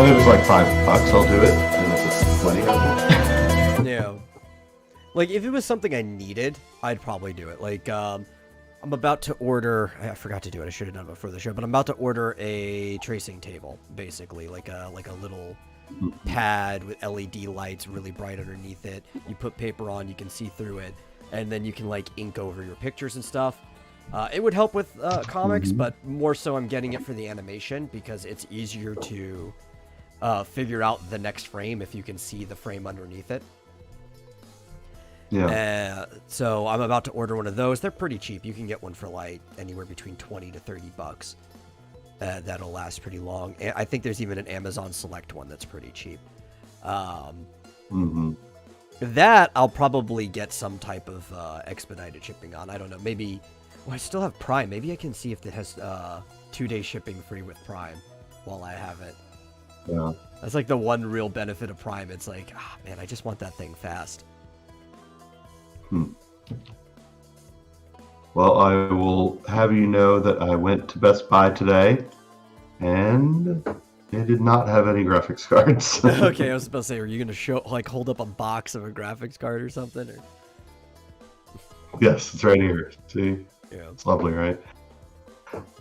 If it was like $5, I'll do it. And if it's 20, I'll do it. Yeah. Like, if it was something I needed, I'd probably do it. Like, I'm about to order... I forgot to do it. I should have done it before the show. But I'm about to order a tracing table, basically. Like a little pad with LED lights really bright underneath it. You put paper on, you can see through it. And then you can, like, ink over your pictures and stuff. It would help with comics, but more so I'm getting it for the animation because it's easier to... figure out the next frame if you can see the frame underneath it. Yeah. So I'm about to order one of those. They're pretty cheap. You can get one for like anywhere between $20 to $30. That'll last pretty long. I think there's even an Amazon Select one that's pretty cheap. That I'll probably get some type of expedited shipping on. I don't know. Maybe... Well, I still have Prime. Maybe I can see if it has 2-day shipping free with Prime while I have it. Yeah. That's like the one real benefit of Prime. It's like, man, I just want that thing fast. Well, I will have you know that I went to Best Buy today, and they did not have any graphics cards. Okay, I was about to say, are you going to hold up a box of a graphics card or something? Or... Yes, it's right here. See? Yeah. It's lovely, right?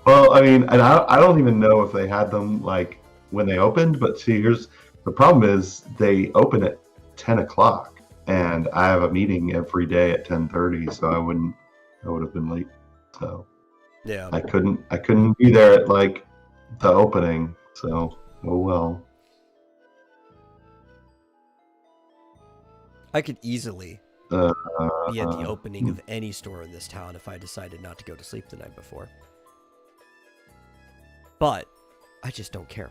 Well, I mean, and I don't even know if they had them, like, when they opened, but see, here's the problem is they open at 10 o'clock and I have a meeting every day at 10:30, so I would have been late. So yeah, I couldn't be there at like the opening, so oh well. I could easily be at the opening of any store in this town if I decided not to go to sleep the night before. But I just don't care.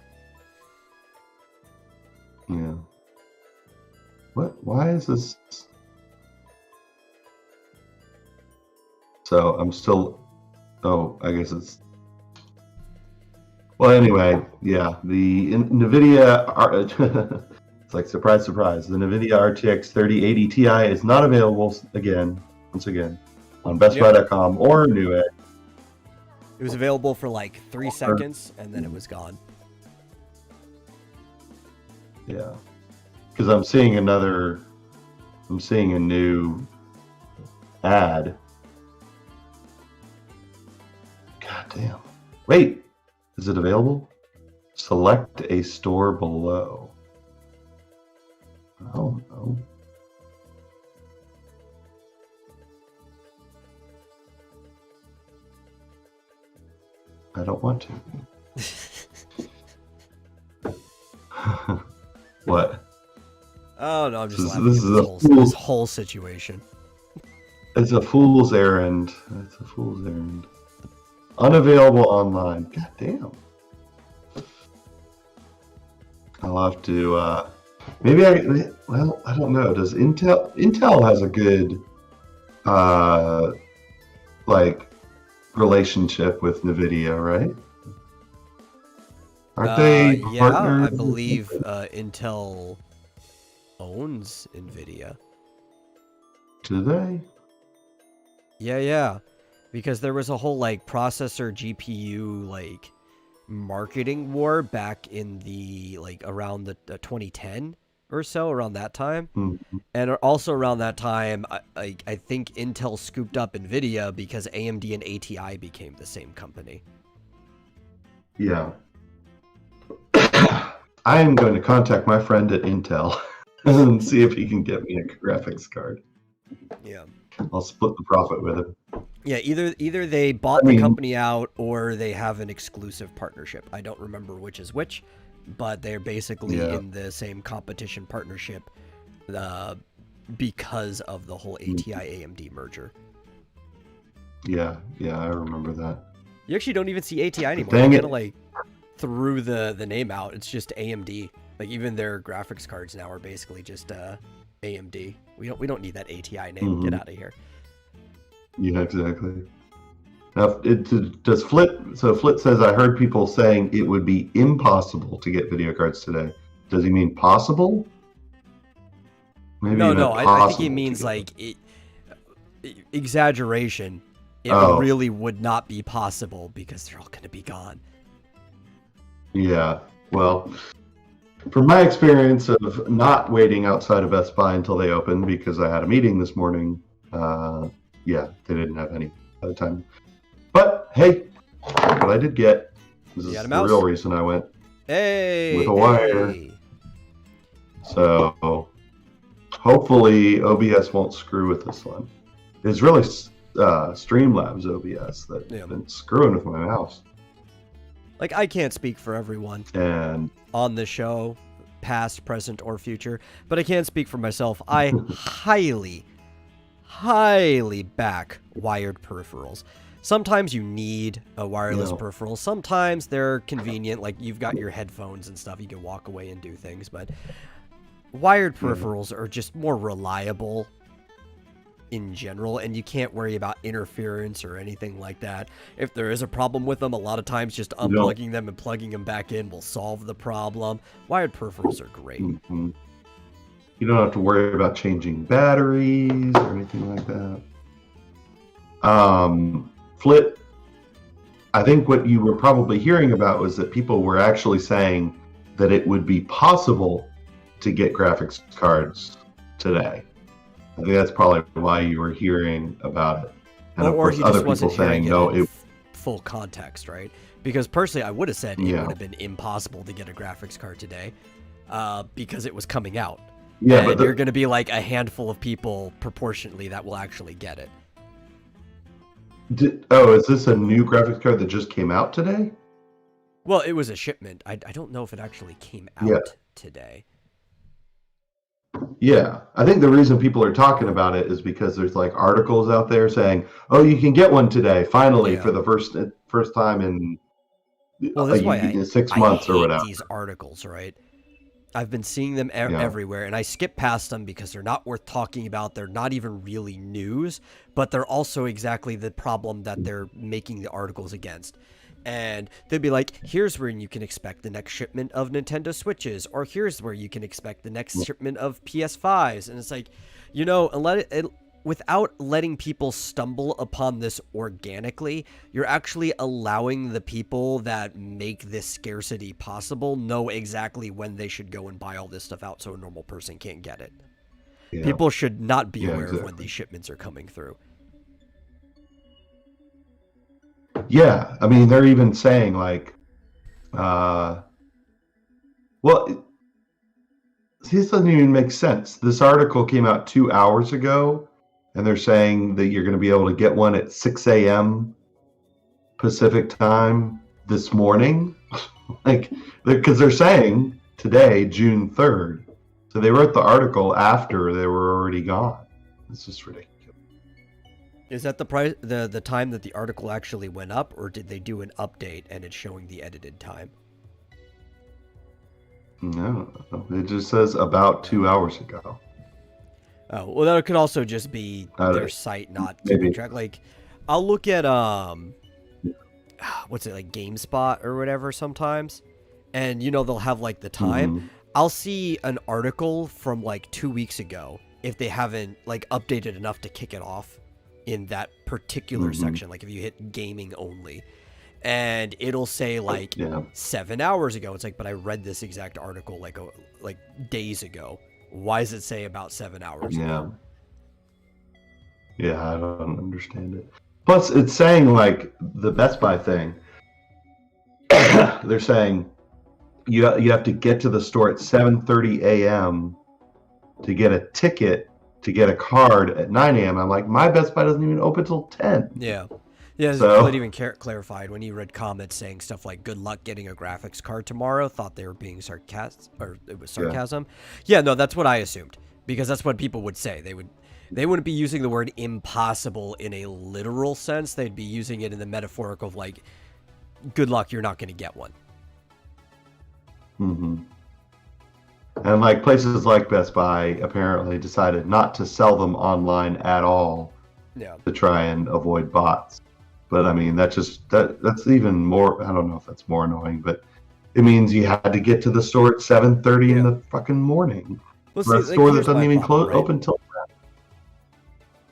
Yeah. What? Why is this? So I'm still. Oh, I guess it's. Well, anyway, yeah. The NVIDIA. It's like surprise, surprise. The NVIDIA RTX 3080 Ti is not available once again, on BestBuy.com or Newegg. It was available for like 3 seconds, and then it was gone. Yeah, because I'm seeing a new ad. God damn. Wait, is it available? Select a store below. Oh no. I don't want to. What? Oh no, I'm just laughing at this whole situation. It's a fool's errand. It's a fool's errand. Unavailable online. God damn. I'll have to. Maybe I don't know. Does Intel has a good like relationship with NVIDIA, right? Aren't they partners? I believe Intel owns NVIDIA. Do they? Yeah. Because there was a whole like processor GPU like marketing war back in the like around the 2010 or so, around that time. Mm-hmm. And also around that time, I think Intel scooped up NVIDIA because AMD and ATI became the same company. Yeah. I am going to contact my friend at Intel and see if he can get me a graphics card. Yeah. I'll split the profit with him. Yeah, either they bought the company out or they have an exclusive partnership. I don't remember which is which, but they're basically in the same competition partnership because of the whole ATI AMD merger. Yeah, I remember that. You actually don't even see ATI anymore. Dang They it. kind of like threw the name out. It's just AMD. Like even their graphics cards now are basically just AMD. We don't need that ATI name. Get out of here. Yeah, exactly. Now, does Flit? So Flit says, I heard people saying it would be impossible to get video cards today. Does he mean possible? Maybe No. I think he means like exaggeration. It really would not be possible because they're all going to be gone. Yeah. Well, from my experience of not waiting outside of Best Buy until they opened because I had a meeting this morning, yeah, they didn't have any at the time. But hey, what I did get, this is the real reason I went with a wire. So hopefully OBS won't screw with this one. It's really Streamlabs OBS that's been screwing with my mouse. Like, I can't speak for everyone and on the show, past, present, or future, but I can speak for myself. I highly back wired peripherals. Sometimes you need a wireless peripheral. Sometimes they're convenient, like you've got your headphones and stuff. You can walk away and do things, but wired peripherals are just more reliable in general, and you can't worry about interference or anything like that. If there is a problem with them, a lot of times just unplugging them and plugging them back in will solve the problem. Wired peripherals are great. You don't have to worry about changing batteries or anything like that. Flit, I think what you were probably hearing about was that people were actually saying that it would be possible to get graphics cards today. I think that's probably why you were hearing about it. And of course, other people saying no, full context, right? Because personally, I would have said it would have been impossible to get a graphics card today, because it was coming out. Yeah, but you're going to be like a handful of people proportionately that will actually get it. Is this a new graphics card that just came out today? Well, it was a shipment. I don't know if it actually came out today. Yeah, I think the reason people are talking about it is because there's like articles out there saying, "Oh, you can get one today, finally, for the first time in 6 months or whatever." These articles, right? I've been seeing them everywhere, and I skip past them because they're not worth talking about. They're not even really news, but they're also exactly the problem that they're making the articles against. And they'd be like, here's where you can expect the next shipment of Nintendo Switches, or here's where you can expect the next shipment of PS5s. And it's like, without letting people stumble upon this organically, you're actually allowing the people that make this scarcity possible know exactly when they should go and buy all this stuff out so a normal person can't get it. Yeah. People should not be aware of when these shipments are coming through. Yeah, I mean, they're even saying like, well, this doesn't even make sense. This article came out 2 hours ago, and they're saying that you're going to be able to get one at 6 a.m. Pacific time this morning. Like, because they're saying today, June 3rd. So they wrote the article after they were already gone. It's just ridiculous. Is that the price, the time that the article actually went up, or did they do an update and it's showing the edited time? No, it just says about 2 hours ago. Oh, well, that could also just be their site not keeping track. Like, I'll look at what's it, like GameSpot or whatever sometimes, and they'll have like the time. I'll see an article from like 2 weeks ago if they haven't like updated enough to kick it off in that particular section. Like if you hit gaming only, and it'll say like 7 hours ago. It's like, but I read this exact article like days ago. Why does it say about 7 hours ago? Yeah, I don't understand it. Plus, it's saying like the Best Buy thing. They're saying you have to get to the store at 7:30 a.m. to get a ticket to get a card at 9 a.m. I'm like, my Best Buy doesn't even open till 10. Yeah. Yeah, So- people had even clarified when you read comments saying stuff like "Good luck getting a graphics card tomorrow." Thought they were being sarcastic, or it was sarcasm. Yeah, no, that's what I assumed because that's what people would say. They wouldn't be using the word impossible in a literal sense. They'd be using it in the metaphorical of like, "Good luck, you're not going to get one." Mm-hmm. And like places like Best Buy apparently decided not to sell them online at all Yeah. to try and avoid bots. But I mean, that's even more. I don't know if that's more annoying, but it means you had to get to the store at 7:30 in the fucking morning. Well, For a see, store that here's doesn't my even problem, right? open till.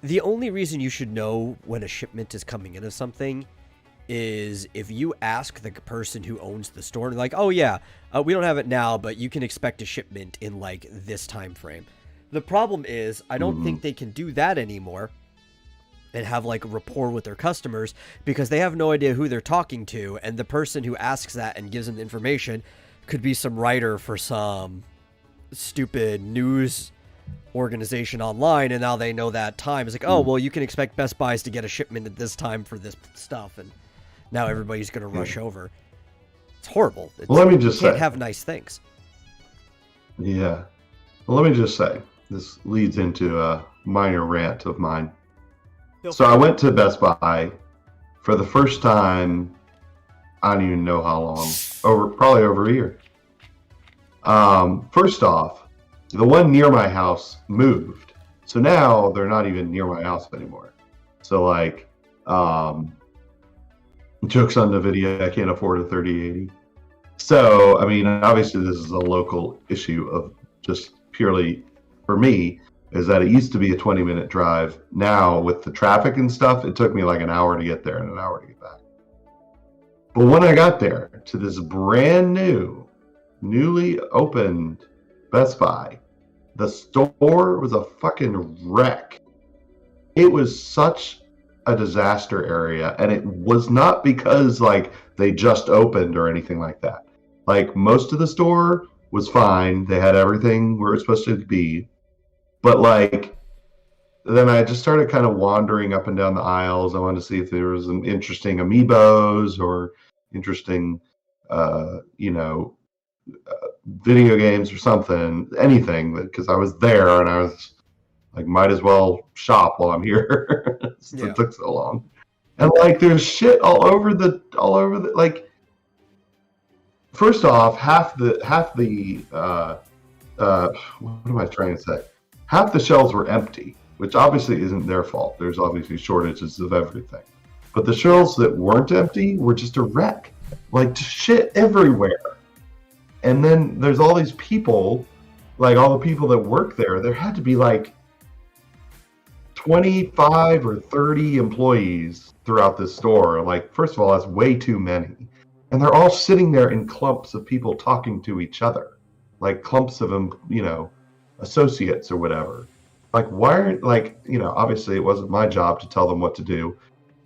The only reason you should know when a shipment is coming in of something is if you ask the person who owns the store, like, oh yeah, we don't have it now, but you can expect a shipment in like this time frame. The problem is I don't think they can do that anymore and have like a rapport with their customers because they have no idea who they're talking to, and the person who asks that and gives them the information could be some writer for some stupid news organization online, and now they know that time. It's like, oh well, you can expect Best Buys to get a shipment at this time for this stuff, and now everybody's going to rush over. It's horrible. Well, let me just you can't say, have nice things. Yeah. Well, let me just say, this leads into a minor rant of mine. So I went to Best Buy for the first time, I don't even know how long, probably over a year. First off, the one near my house moved. So now they're not even near my house anymore. So like, jokes on the video, I can't afford a 3080. So, I mean, obviously this is a local issue of just purely, for me, is that it used to be a 20-minute drive. Now, with the traffic and stuff, it took me like an hour to get there and an hour to get back. But when I got there to this brand new, newly opened Best Buy, the store was a fucking wreck. It was such a disaster area, and it was not because like they just opened or anything like that. Like most of the store was fine. They had everything where it's supposed to be. But like, then I just started kind of wandering up and down the aisles. I wanted to see if there was some interesting amiibos or interesting, video games or something, anything. Because I was there and I was like, might as well shop while I'm here. It took so long. And like, there's shit all over the like. First off, half the what am I trying to say? Half the shelves were empty, which obviously isn't their fault. There's obviously shortages of everything. But the shelves that weren't empty were just a wreck. Like shit everywhere. And then there's all these people, like all the people that work there, there had to be like 25 or 30 employees throughout this store. Like, first of all, that's way too many. And they're all sitting there in clumps of people talking to each other. Like clumps of them, associates or whatever. Like, why aren't, like, obviously it wasn't my job to tell them what to do,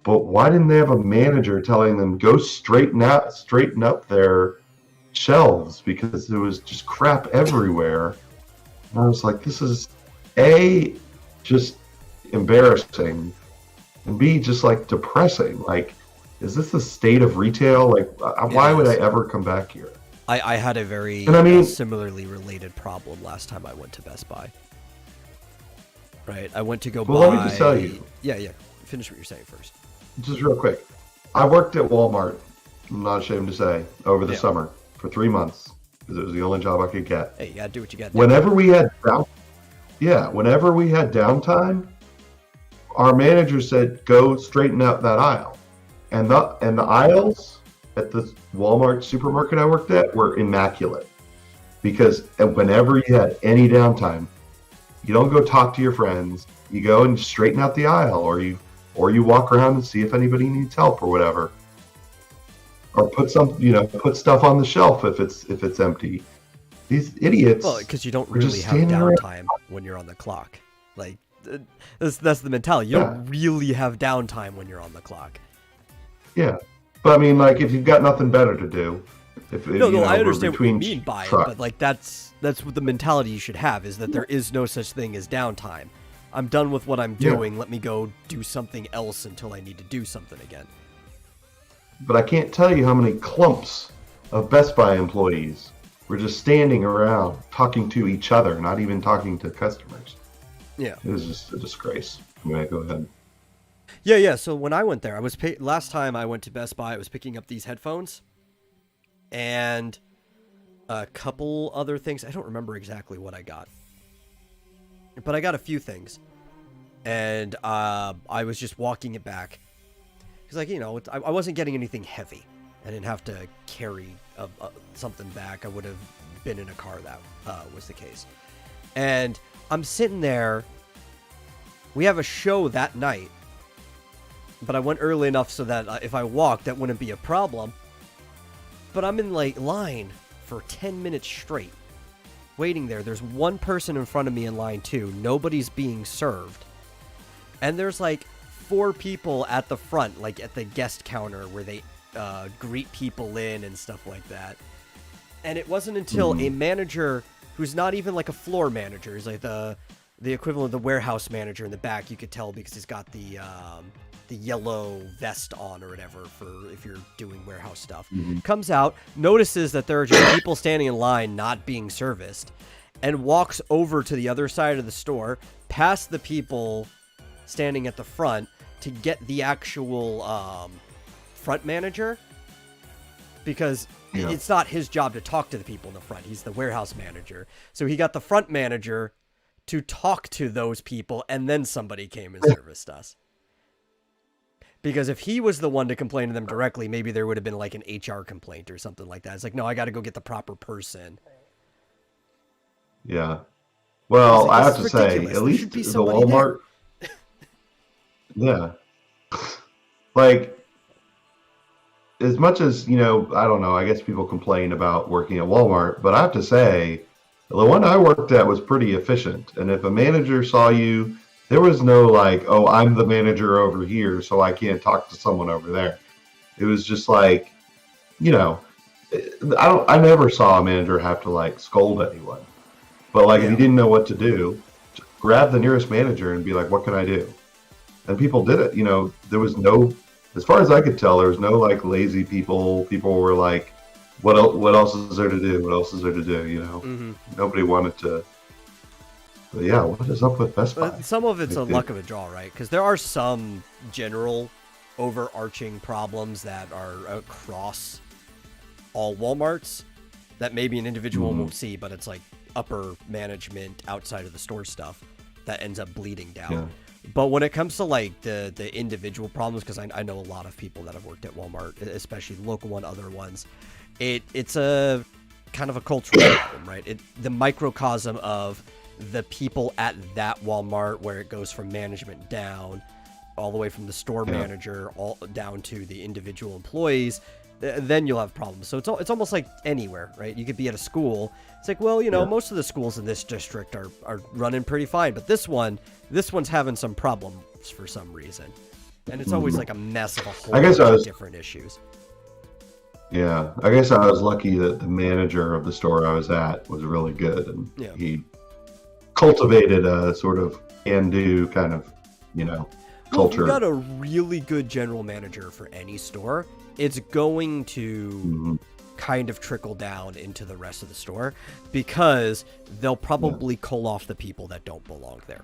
but why didn't they have a manager telling them go straighten up their shelves, because there was just crap everywhere. And I was like, this is A, just embarrassing, and B, just like depressing. Like, is this the state of retail? Like, why would I ever come back here? I had a very similarly related problem last time I went to Best Buy. Right, I went to go buy. Well, let me just tell you. Yeah. Finish what you're saying first. Just real quick. I worked at Walmart, I'm not ashamed to say, over the summer for 3 months because it was the only job I could get. Hey, you gotta do what you gotta do. Whenever we had downtime, our manager said, go straighten out that aisle. And the aisles at the Walmart supermarket I worked at were immaculate, because whenever you had any downtime, you don't go talk to your friends, you go and straighten out the aisle, or you walk around and see if anybody needs help or whatever, or put stuff on the shelf if it's empty. These idiots. Well, because you don't really have downtime when you're on the clock. Like, that's the mentality. You don't really have downtime when you're on the clock. Yeah, but I mean, like, if you've got nothing better to do, I understand what you mean by it, but like that's what the mentality you should have, is that there is no such thing as downtime. I'm done with what I'm doing. Let me go do something else until I need to do something again. But I can't tell you how many clumps of Best Buy employees were just standing around talking to each other, not even talking to customers. Yeah. It was just a disgrace. Anyway, go ahead. Yeah. So when I went there, last time I went to Best Buy, I was picking up these headphones and a couple other things. I don't remember exactly what I got, but I got a few things, and I was just walking it back because, like, I wasn't getting anything heavy. I didn't have to carry something back. I would have been in a car. That was the case, and I'm sitting there. We have a show that night, but I went early enough so that if I walked, that wouldn't be a problem. But I'm in line for 10 minutes straight, waiting there. There's one person in front of me in line 2. Nobody's being served. And there's 4 people at the front, at the guest counter where they greet people in and stuff like that. And it wasn't until a manager who's not even a floor manager, he's the equivalent of the warehouse manager in the back. You could tell because he's got the yellow vest on or whatever for if you're doing warehouse stuff. Comes out, notices that there are just people standing in line not being serviced, and walks over to the other side of the store, past the people standing at the front to get the actual front manager, because it's not his job to talk to the people in the front. He's the warehouse manager. So he got the front manager to talk to those people, and then somebody came and serviced us. Because if he was the one to complain to them directly, maybe there would have been an HR complaint or something like that. It's no, I got to go get the proper person. Yeah. Well, I have to say, at least the Walmart. Yeah. As much as, I don't know, I guess people complain about working at Walmart, but I have to say, the one I worked at was pretty efficient. And if a manager saw you, there was no oh, I'm the manager over here, so I can't talk to someone over there. It was just I never saw a manager have to scold anyone. But if you didn't know what to do, just grab the nearest manager and be what can I do? And people did it. There was no, as far as I could tell, there was no lazy people. People were what else is there to do? What else is there to do? Nobody wanted to. But yeah, what is up with Best Buy? Some of it's a luck of a draw, right? Because there are some general overarching problems that are across all Walmarts that maybe an individual won't see, but it's upper management outside of the store stuff that ends up bleeding down. Yeah. But when it comes to the individual problems, because I know a lot of people that have worked at Walmart, especially the local one, other ones, it's a kind of a cultural problem, right? The microcosm of the people at that Walmart, where it goes from management down, all the way from the store manager all down to the individual employees, then you'll have problems. So it's almost like anywhere, right? You could be at a school. It's most of the schools in this district are running pretty fine, but this one's having some problems for some reason. And it's always a mess of a whole bunch of different issues. Yeah, I guess I was lucky that the manager of the store I was at was really good, and he cultivated a sort of can-do kind of, culture. If you got a really good general manager for any store, it's going to kind of trickle down into the rest of the store, because they'll probably cull off the people that don't belong there.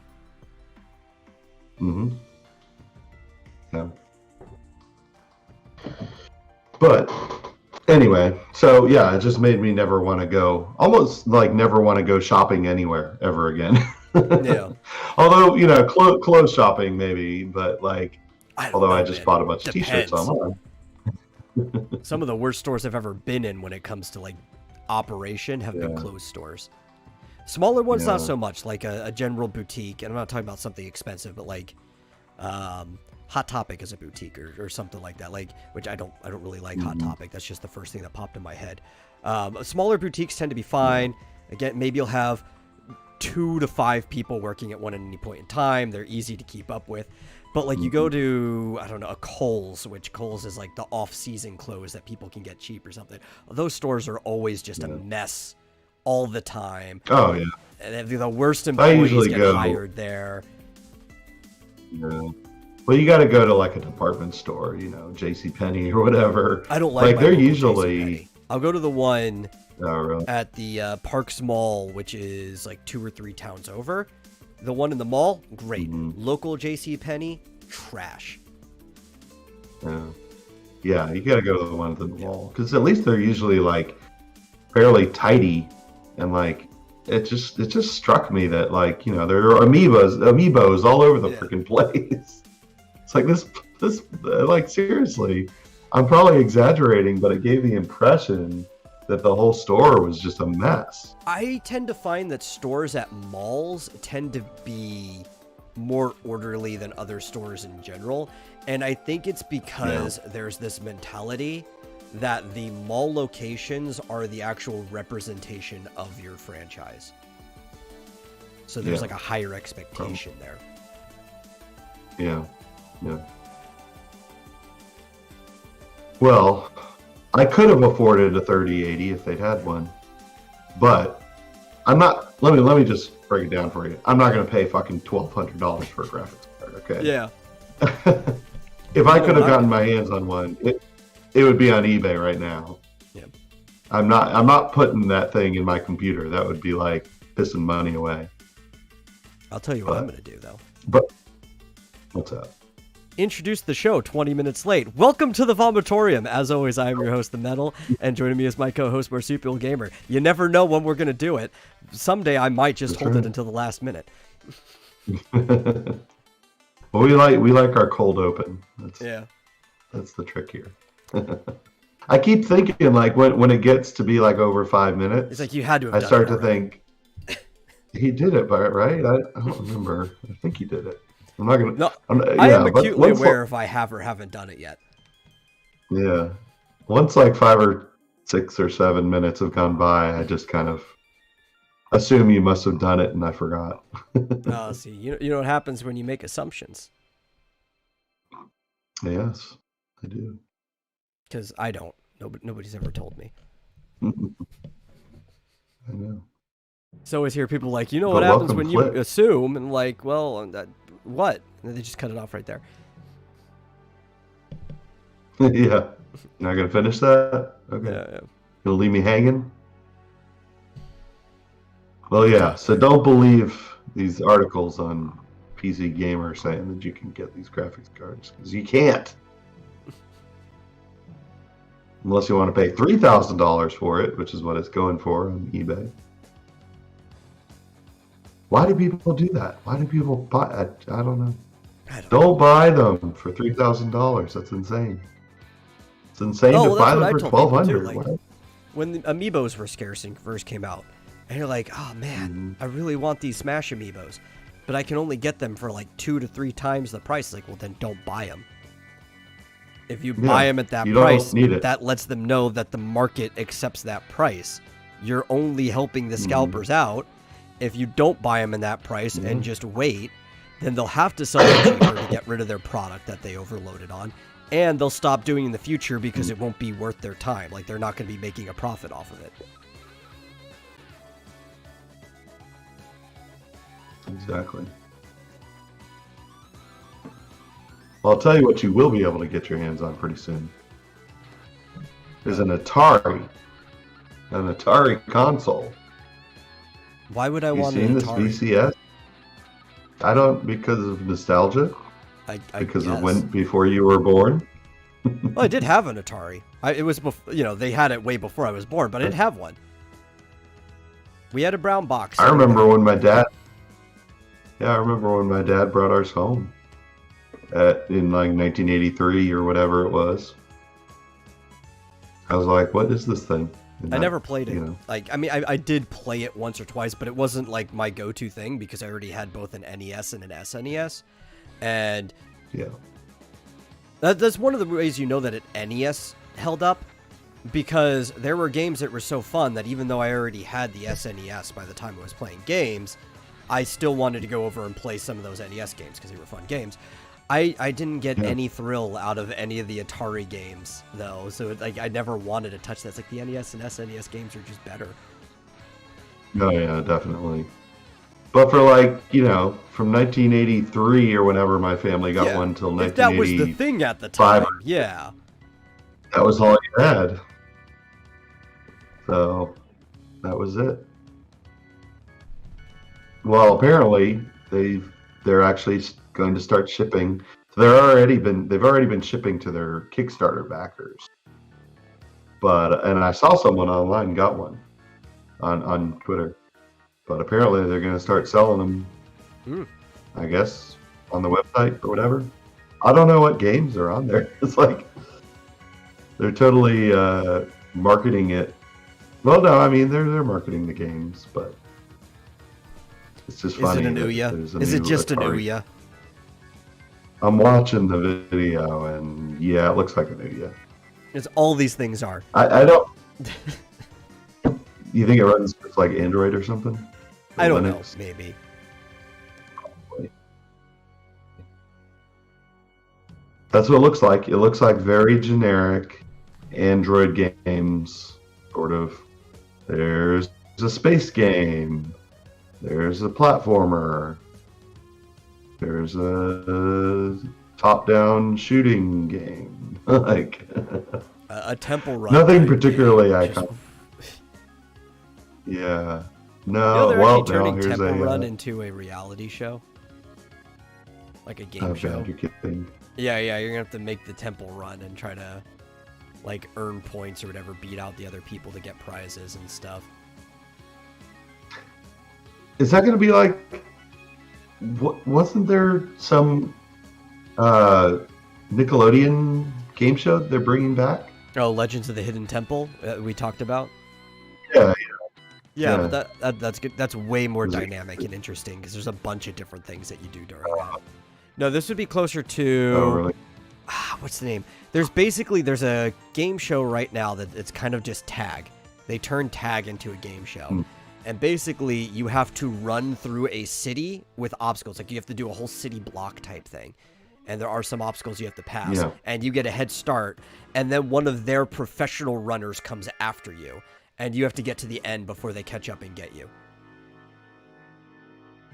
Yeah. But anyway, so yeah, it just made me never want to go, almost never want to go shopping anywhere ever again. Yeah. Although, clothes shopping maybe, but I just bought a bunch of t-shirts online. Some of the worst stores I've ever been in when it comes to operation have been clothes stores. Smaller ones, not so much, a general boutique. And I'm not talking about something expensive, but Hot Topic is a boutique or something like that, which I don't really like Hot Topic. That's just the first thing that popped in my head. Smaller boutiques tend to be fine. Again, maybe you'll have 2 to 5 people working at any point in time. They're easy to keep up with. But you go to, I don't know, a Kohl's, which Kohl's is the off-season clothes that people can get cheap or something. Those stores are always just a mess all the time. Oh, yeah. And the worst employees get hired there. Yeah. Well, you got to go to like a department store, J.C. Penney or whatever. I don't like my they're local usually. JCPenney. I'll go to the one Oh, really? at the Parks Mall, which is like 2 or 3 towns over. The one in the mall, great. Local JCPenney, trash. Yeah. Yeah, you got to go to the one at the mall because at least they're usually like fairly tidy, and like it just struck me that like there are amiibos all over the freaking place. It's like this like seriously, I'm probably exaggerating, but it gave the impression that the whole store was just a mess. I tend to find that stores at malls tend to be more orderly than other stores in general. And I think it's because there's this mentality that the mall locations are the actual representation of your franchise. So there's like a higher expectation there. Yeah. Yeah. Well, I could have afforded a 3080 if they'd had one, but I'm not. Let me just break it down for you. I'm not going to pay fucking $1,200 for a graphics card. Okay. Yeah. If I could have gotten my hands on one, it would be on eBay right now. Yeah. I'm not putting that thing in my computer. That would be like pissing money away. I'll tell you what I'm going to do though. But what's up? Introduce the show 20 minutes late. Welcome to the Vomitorium. As always, I am your host, The Metal, and joining me is my co-host, Marsupial Gamer. You never know when we're going to do it. Someday I might just hold it until the last minute. Well, we like our cold open. That's the trick here. I keep thinking like when it gets to be like over 5 minutes, it's like you had to have I done start it to think he did it, right? I don't remember. I think he did it. I'm not gonna. No, I am acutely aware if I have or haven't done it yet. Yeah, once like 5 or 6 or 7 minutes have gone by, I just kind of assume you must have done it, and I forgot. Oh, see, you know what happens when you make assumptions. Yes, I do. Because I don't. Nobody's ever told me. I know. It's always hear people like, what happens when you assume, and like, well, what? And they just cut it off right there. Yeah. You're not going to finish that? Okay. Yeah. You'll leave me hanging? Well, yeah. So don't believe these articles on PC Gamer saying that you can get these graphics cards, because you can't. Unless you want to pay $3,000 for it, which is what it's going for on eBay. Why do people do that? Why do people buy? I don't know. Don't buy them for $3,000. That's insane. It's insane to buy them for $1,200. Like, when the amiibos were scarce and first came out, and you're like, oh man, I really want these Smash amiibos, but I can only get them for like 2 to 3 times the price. Like, well, then don't buy them. If you buy them at that price, that lets them know that the market accepts that price. You're only helping the scalpers out. If you don't buy them in that price and just wait, then they'll have to sell it cheaper to get rid of their product that they overloaded on, and they'll stop doing in the future because it won't be worth their time. Like, they're not going to be making a profit off of it. Exactly. Well, I'll tell you what you will be able to get your hands on pretty soon. Is an Atari console. Why would I want an Atari? You seen this VCS? I don't, because of nostalgia. Because of when before you were born. Well, I did have an Atari. It was before, they had it way before I was born, but I didn't have one. We had a brown box. I remember when my dad brought ours home in like 1983 or whatever it was. I was like, "What is this thing?" I never played it. Like, I mean, I did play it once or twice, but it wasn't like my go-to thing because I already had both an NES and an SNES. And that's one of the ways you know that an NES held up, because there were games that were so fun that even though I already had the SNES by the time I was playing games, I still wanted to go over and play some of those NES games because they were fun games. I didn't get any thrill out of any of the Atari games, though, so I never wanted to touch that. It's like the NES and SNES games are just better. Oh, yeah, definitely. But for like, from 1983 or whenever my family got Yeah, one till if that was the 1985, thing at the time, yeah. that was all you had. So that was it. Well, apparently they're actually going to start shipping. They've already been shipping to their Kickstarter backers. And I saw someone online got one on Twitter. But apparently they're going to start selling them, I guess, on the website or whatever. I don't know what games are on there. It's like they're totally marketing it. Well, no, I mean they're marketing the games, but it's just funny. Is it a Ouya? Is it just an Ouya? I'm watching the video, and yeah, it looks like an Ouya. It's all these things are. I don't. You think it runs just like Android or something? I don't know. Maybe. Probably. That's what it looks like. It looks like very generic Android games, sort of. There's a space game. There's a platformer. There's a top-down shooting game. Like a temple run. Nothing particularly iconic. Yeah. No. They're Well, actually turning here's Temple Run into a reality show, like a game show. You're kidding. Yeah. You're gonna have to make the Temple Run and try to like earn points or whatever, beat out the other people to get prizes and stuff. Is that gonna be like? Wasn't there some Nickelodeon game show they're bringing back? Oh, Legends of the Hidden Temple we talked about. Yeah, but that's good. That's way more dynamic and interesting because there's a bunch of different things that you do during that. No, this would be closer to. Oh, really? What's the name? There's a game show right now that it's kind of just tag. They turn tag into a game show. And basically, you have to run through a city with obstacles. Like, you have to do a whole city block type thing. And there are some obstacles you have to pass. Yeah. And you get a head start. And then one of their professional runners comes after you. And you have to get to the end before they catch up and get you.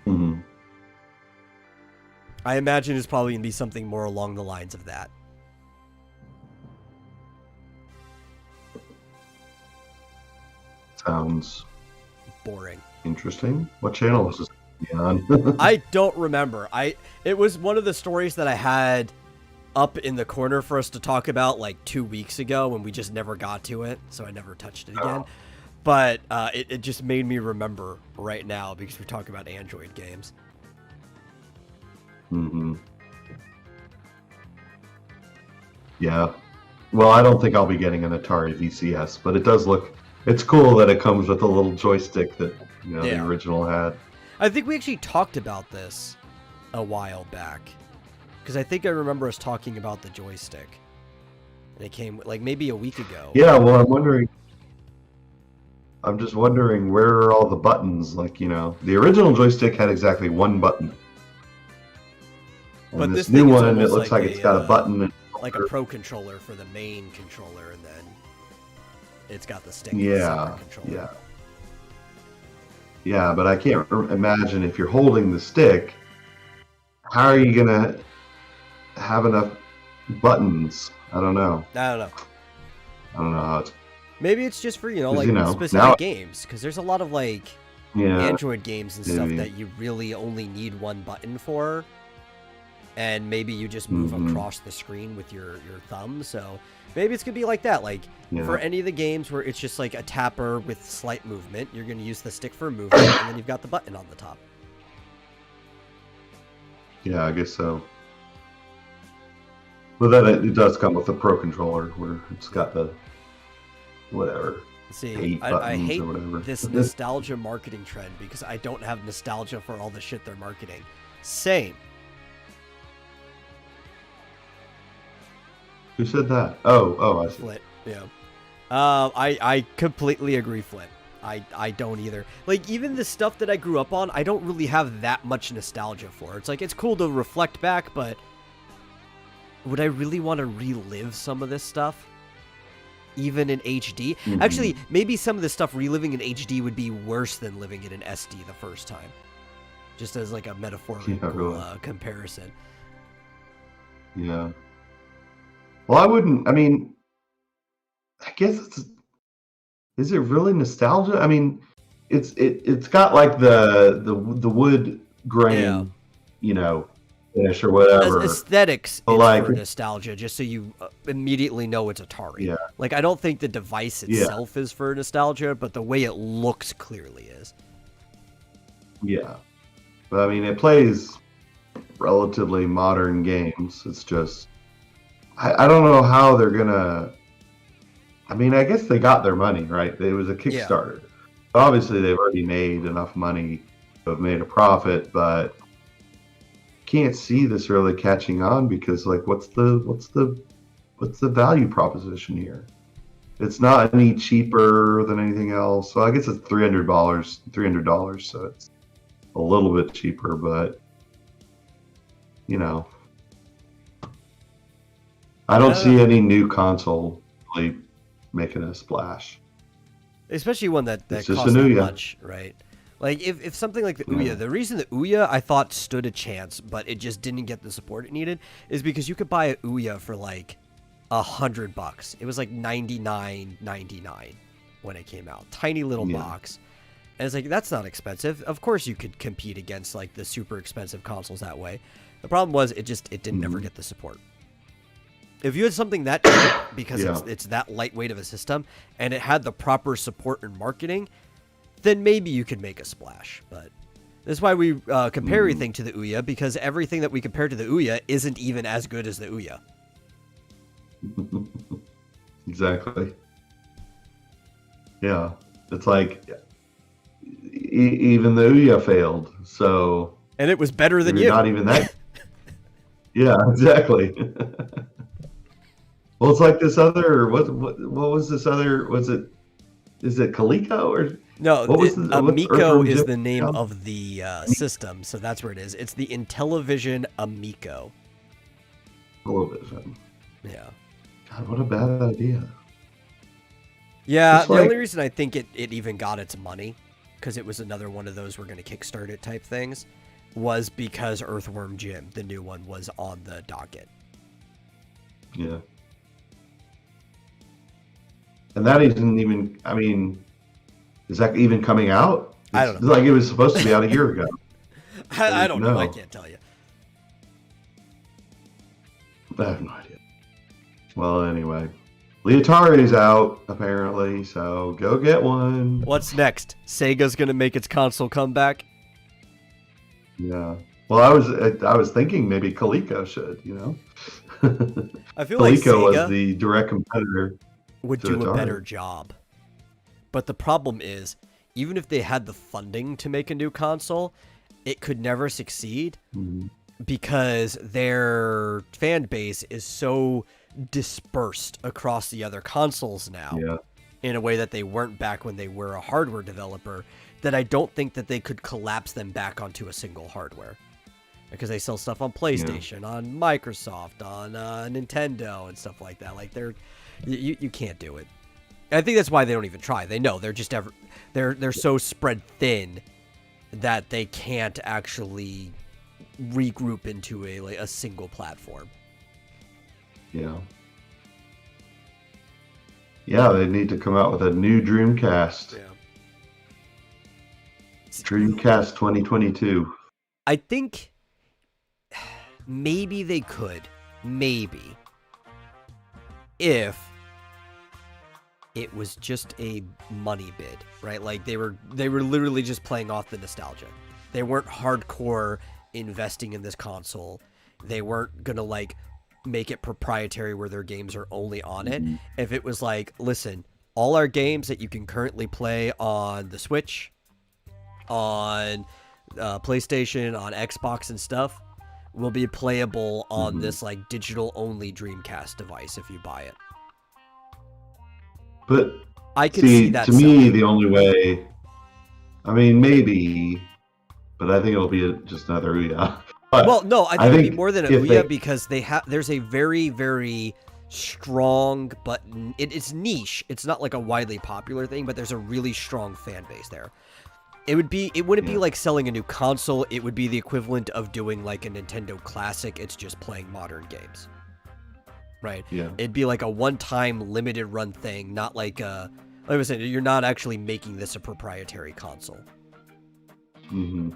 Mm-hmm. I imagine it's probably going to be something more along the lines of that. Sounds boring. Interesting. What channel was this on? I don't remember. It was one of the stories that I had up in the corner for us to talk about like 2 weeks ago, and we just never got to it, so I never touched it again. But it just made me remember right now because we're talking about Android games. Mm-hmm. Yeah. Well, I don't think I'll be getting an Atari VCS, but it does look. It's cool that it comes with a little joystick that the original had. I think we actually talked about this a while back, because I think I remember us talking about the joystick, and it came like maybe a week ago. Yeah, well, I'm just wondering where are all the buttons? Like the original joystick had exactly one button, and but this new one, it looks like it's got a button, like a Pro controller for the main controller, and then it's got the stick. Yeah. But I can't imagine if you're holding the stick, how are you gonna have enough buttons? I don't know. I don't know how it's. Maybe it's just for specific now, games, because there's a lot of like Android games and stuff that you really only need one button for, and maybe you just move across the screen with your thumb. So maybe it's gonna be like that. Like for any of the games where it's just like a tapper with slight movement, you're gonna use the stick for movement, and then you've got the button on the top. Yeah, I guess so. But then it does come with a Pro controller where it's got the whatever. See, I hate this nostalgia marketing trend because I don't have nostalgia for all the shit they're marketing. Same. Who said that? Oh, I see. Flit, yeah. I completely agree, Flit. I don't either. Like, even the stuff that I grew up on, I don't really have that much nostalgia for. It's like, it's cool to reflect back, but would I really want to relive some of this stuff? Even in HD? Actually, maybe some of this stuff reliving in HD would be worse than living it in SD the first time. just as like a metaphorical really. comparison. Yeah. Well, I wouldn't. I mean, I guess is it really nostalgia? I mean, it's got like the wood grain, you know, finish or As whatever. aesthetics, But it's like, for nostalgia, just so you immediately know it's Atari. yeah, Like, I don't think the device itself is for nostalgia, but the way it looks clearly is. yeah. But I mean, it plays relatively modern games. It's just, I don't know how they're gonna. I mean, I guess they got their money, right? It was a Kickstarter. Obviously, they've already made enough money to have made a profit, but can't see this really catching on because, like, what's the value proposition here? It's not any cheaper than anything else. So I guess it's $300, so it's a little bit cheaper, but you know, I don't see any new console really making a splash. Especially one that It's costs just that an Ouya. much, right? Like, if something like the Ouya, the reason the Ouya I thought stood a chance, but it just didn't get the support it needed, is because you could buy a Ouya for like $100. It was like $99.99 when it came out. Tiny little box. And it's like, that's not expensive. Of course you could compete against like the super expensive consoles that way. The problem was it didn't ever get the support. If you had something that cheap, because it's that lightweight of a system, and it had the proper support and marketing, then maybe you could make a splash. But that's why we compare everything to the Ouya, because everything that we compare to the Ouya isn't even as good as the Ouya. Exactly. Yeah. It's like, even the Ouya failed, so... And it was better than you. Not even that. Yeah, exactly. Well, it's like this other. What was this other? Is it Coleco or no? What was Amico is the name of the system, so that's where it is. It's the Intellivision Amico. Television. Yeah. God, what a bad idea. Yeah, It's the like, only reason I think it even got its money, because it was another one of those we're going to kickstart it type things, was because Earthworm Jim, the new one, was on the docket. Yeah. And that isn't even, I mean, is that even coming out? I don't know. Like, it was supposed to be out a year ago. I don't know. I can't tell you. I have no idea. Well, anyway. Atari's out, apparently, so go get one. What's next? Sega's going to make its console comeback? Yeah. Well, I was thinking maybe Coleco should, you know? I feel like Coleco Sega was the direct competitor. Would do a better job. But the problem is, even if they had the funding to make a new console, it could never succeed because their fan base is so dispersed across the other consoles now in a way that they weren't back when they were a hardware developer, that I don't think that they could collapse them back onto a single hardware. Because they sell stuff on PlayStation, on Microsoft, on Nintendo, and stuff like that. Like, you can't do it. I think that's why they don't even try. They know they're so spread thin that they can't actually regroup into a single platform. Yeah. Yeah, they need to come out with a new Dreamcast. Yeah. Dreamcast 2022. I think maybe they could. Maybe. If it was just a money bid, right? Like they were literally just playing off the nostalgia. They weren't hardcore investing in this console. They weren't gonna like make it proprietary where their games are only on it. If it was like, listen, all our games that you can currently play on the Switch, on PlayStation, on Xbox and stuff, will be playable on this like digital only Dreamcast device if you buy it. But I could see that. To me, the only way, I mean, maybe, but I think it'll be just another Ouya. Well, no, I think it'd be more than a Ouya because there's a very, very strong, but it's niche. It's not like a widely popular thing, but there's a really strong fan base there. It wouldn't be Yeah. like selling a new console. It would be the equivalent of doing like a Nintendo Classic. It's just playing modern games. Right? Yeah. It'd be like a one-time limited run thing, not like like I said, you're not actually making this a proprietary console. hmm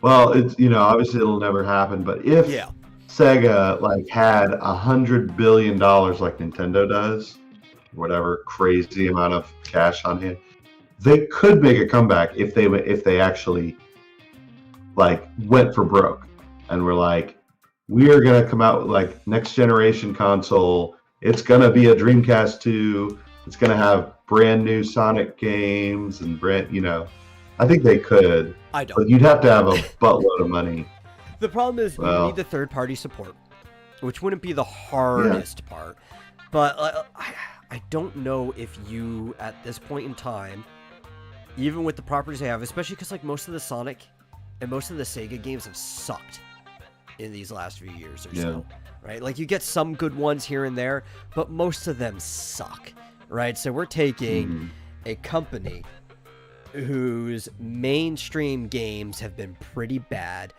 Well, it's obviously it'll never happen, but if Yeah. Sega like had $100 billion like Nintendo does, whatever crazy amount of cash on hand, they could make a comeback if they actually like went for broke and were like, we are gonna come out with like next generation console. It's gonna be a Dreamcast 2. It's gonna have brand new Sonic games and I think they could, I don't. but you'd have to have a buttload of money. The problem is you need the third-party support, which wouldn't be the hardest part. But I don't know if you, at this point in time, even with the properties they have, especially because like most of the Sonic and most of the Sega games have sucked in these last few years or so, right? Like you get some good ones here and there, but most of them suck, right? So we're taking a company whose mainstream games have been pretty bad,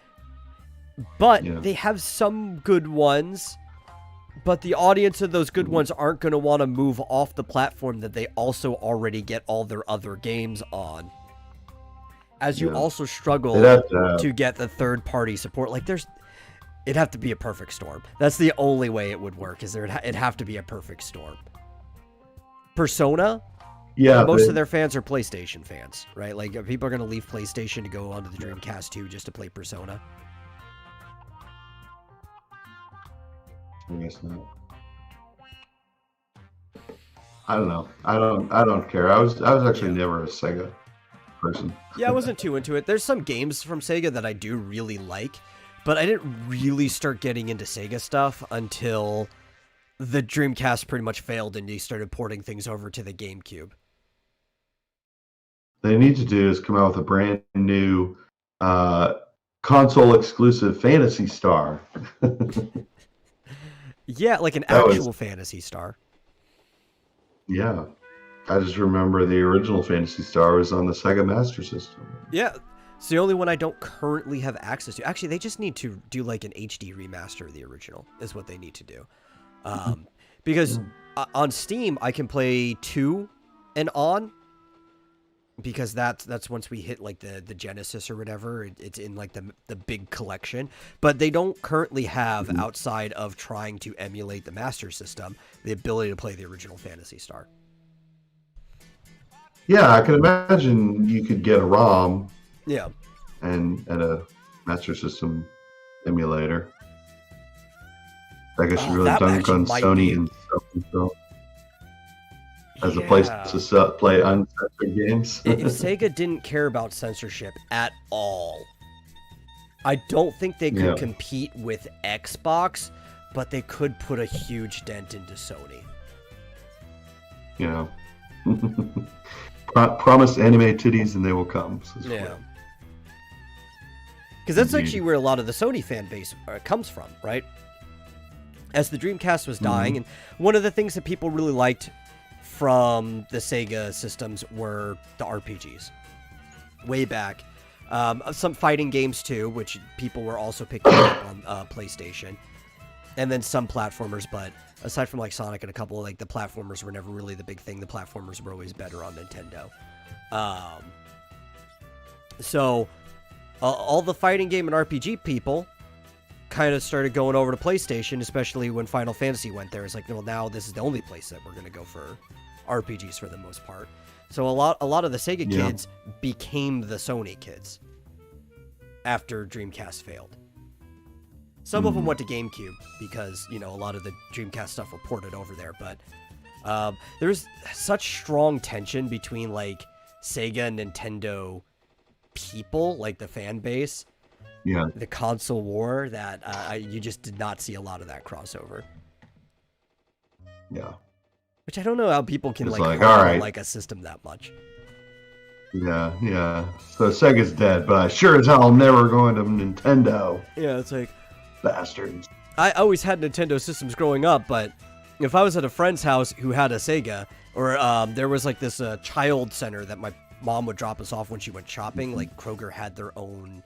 but they have some good ones, but the audience of those good ones aren't going to want to move off the platform that they also already get all their other games on. As you also struggle to get the third-party support. Like it'd have to be a perfect storm. That's the only way it would work, is it'd have to be a perfect storm. Persona? Yeah, most of their fans are PlayStation fans, right? Like people are going to leave PlayStation to go onto the Dreamcast 2 just to play Persona. I guess not. I don't know. I don't care. I was actually never a Sega person. Yeah, I wasn't too into it. There's some games from Sega that I do really like, but I didn't really start getting into Sega stuff until the Dreamcast pretty much failed and they started porting things over to the GameCube. They need to do is come out with a brand new console exclusive Phantasy Star. Yeah, like an actual Phantasy Star. Yeah. I just remember the original Phantasy Star was on the Sega Master System. Yeah, it's the only one I don't currently have access to. Actually, they just need to do like an HD remaster of the original is what they need to do. Because on Steam, I can play 2 and on, because that's once we hit like the Genesis or whatever, it's in like the big collection. But they don't currently have, outside of trying to emulate the Master System, the ability to play the original Phantasy Star. Yeah, I can imagine you could get a ROM. Yeah. And a Master System emulator. I guess you really dunk on Sony and stuff as a place to play uncensored games. If Sega didn't care about censorship at all, I don't think they could compete with Xbox, but they could put a huge dent into Sony. Promise anime titties and they will come. Yeah. Because that's actually where a lot of the Sony fan base comes from, right? As the Dreamcast was dying, and one of the things that people really liked from the Sega systems were the RPGs. Way back. Some fighting games too, which people were also picking up on PlayStation. And then some platformers, but aside from like Sonic and a couple of like the platformers were never really the big thing. The platformers were always better on Nintendo. So all the fighting game and RPG people kind of started going over to PlayStation, especially when Final Fantasy went there. It's like, well, now this is the only place that we're going to go for RPGs for the most part. So a lot of the Sega kids became the Sony kids after Dreamcast failed. Some of them went to GameCube because, a lot of the Dreamcast stuff were ported over there. But there's such strong tension between like Sega and Nintendo people, like the fan base, the console war, that you just did not see a lot of that crossover. Yeah. Which I don't know how people can it's like a system that much. Yeah. So Sega's dead, but I sure as hell am never going to Nintendo. Yeah, it's like bastards. I always had Nintendo systems growing up, but if I was at a friend's house who had a Sega, or there was like this child center that mom would drop us off when she went shopping. Like Kroger had their own,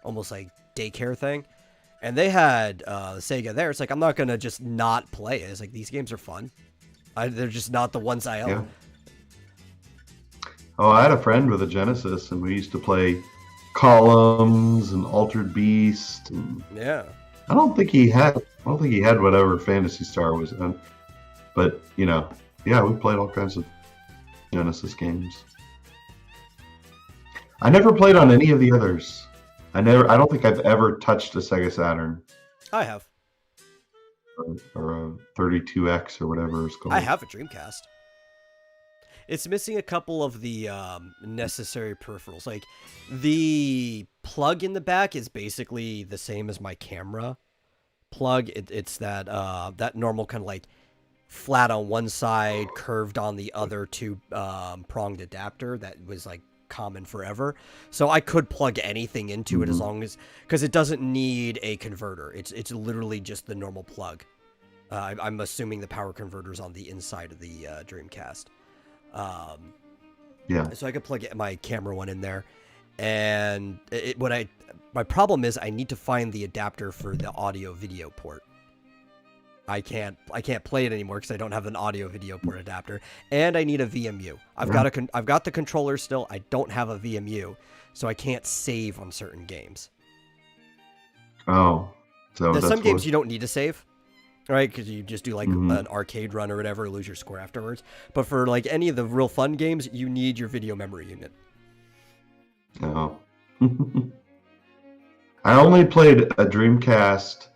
almost like daycare thing, and they had Sega there. It's like I'm not gonna just not play it. It's like these games are fun. They're just not the ones I own. Yeah. Oh, I had a friend with a Genesis, and we used to play Columns and Altered Beast. And Yeah. I don't think he had whatever Phantasy Star was in, but yeah, we played all kinds of Genesis games. I never played on any of the others. I don't think I've ever touched a Sega Saturn. I have. Or a 32X or whatever it's called. I have a Dreamcast. It's missing a couple of the necessary peripherals. Like, the plug in the back is basically the same as my camera plug. It's that that normal kind of like flat on one side, curved on the other, two pronged adapter that was like common forever. So I could plug anything into it as long as, because it doesn't need a converter. It's literally just the normal plug. I'm assuming the power converter's on the inside of the Dreamcast. Yeah. So I could plug my camera one in there, and my problem is I need to find the adapter for the audio video port. I can't play it anymore because I don't have an audio video port adapter, and I need a VMU. I've got the controller still. I don't have a VMU, so I can't save on certain games. Oh, so there's some games you don't need to save, right? Because you just do like an arcade run or whatever, lose your score afterwards. But for like any of the real fun games, you need your video memory unit. Oh. I only played a Dreamcast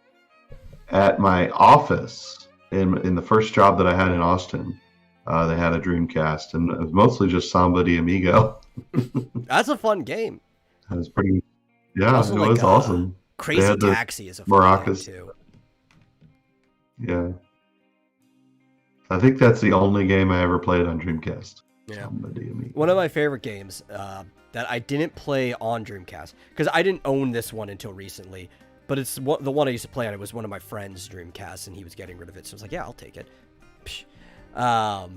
at my office in the first job that I had in Austin. They had a Dreamcast, and it was mostly just Samba de Amigo. That's a fun game. That was pretty. Yeah, also it like, was awesome. Crazy Taxi is a fun maracas game too. Yeah, I think that's the only game I ever played on Dreamcast. Yeah, Samba de Amigo. One of my favorite games that I didn't play on Dreamcast because I didn't own this one until recently. But it's the one I used to play on. It was one of my friend's Dreamcasts, and he was getting rid of it. So I was like, yeah, I'll take it. I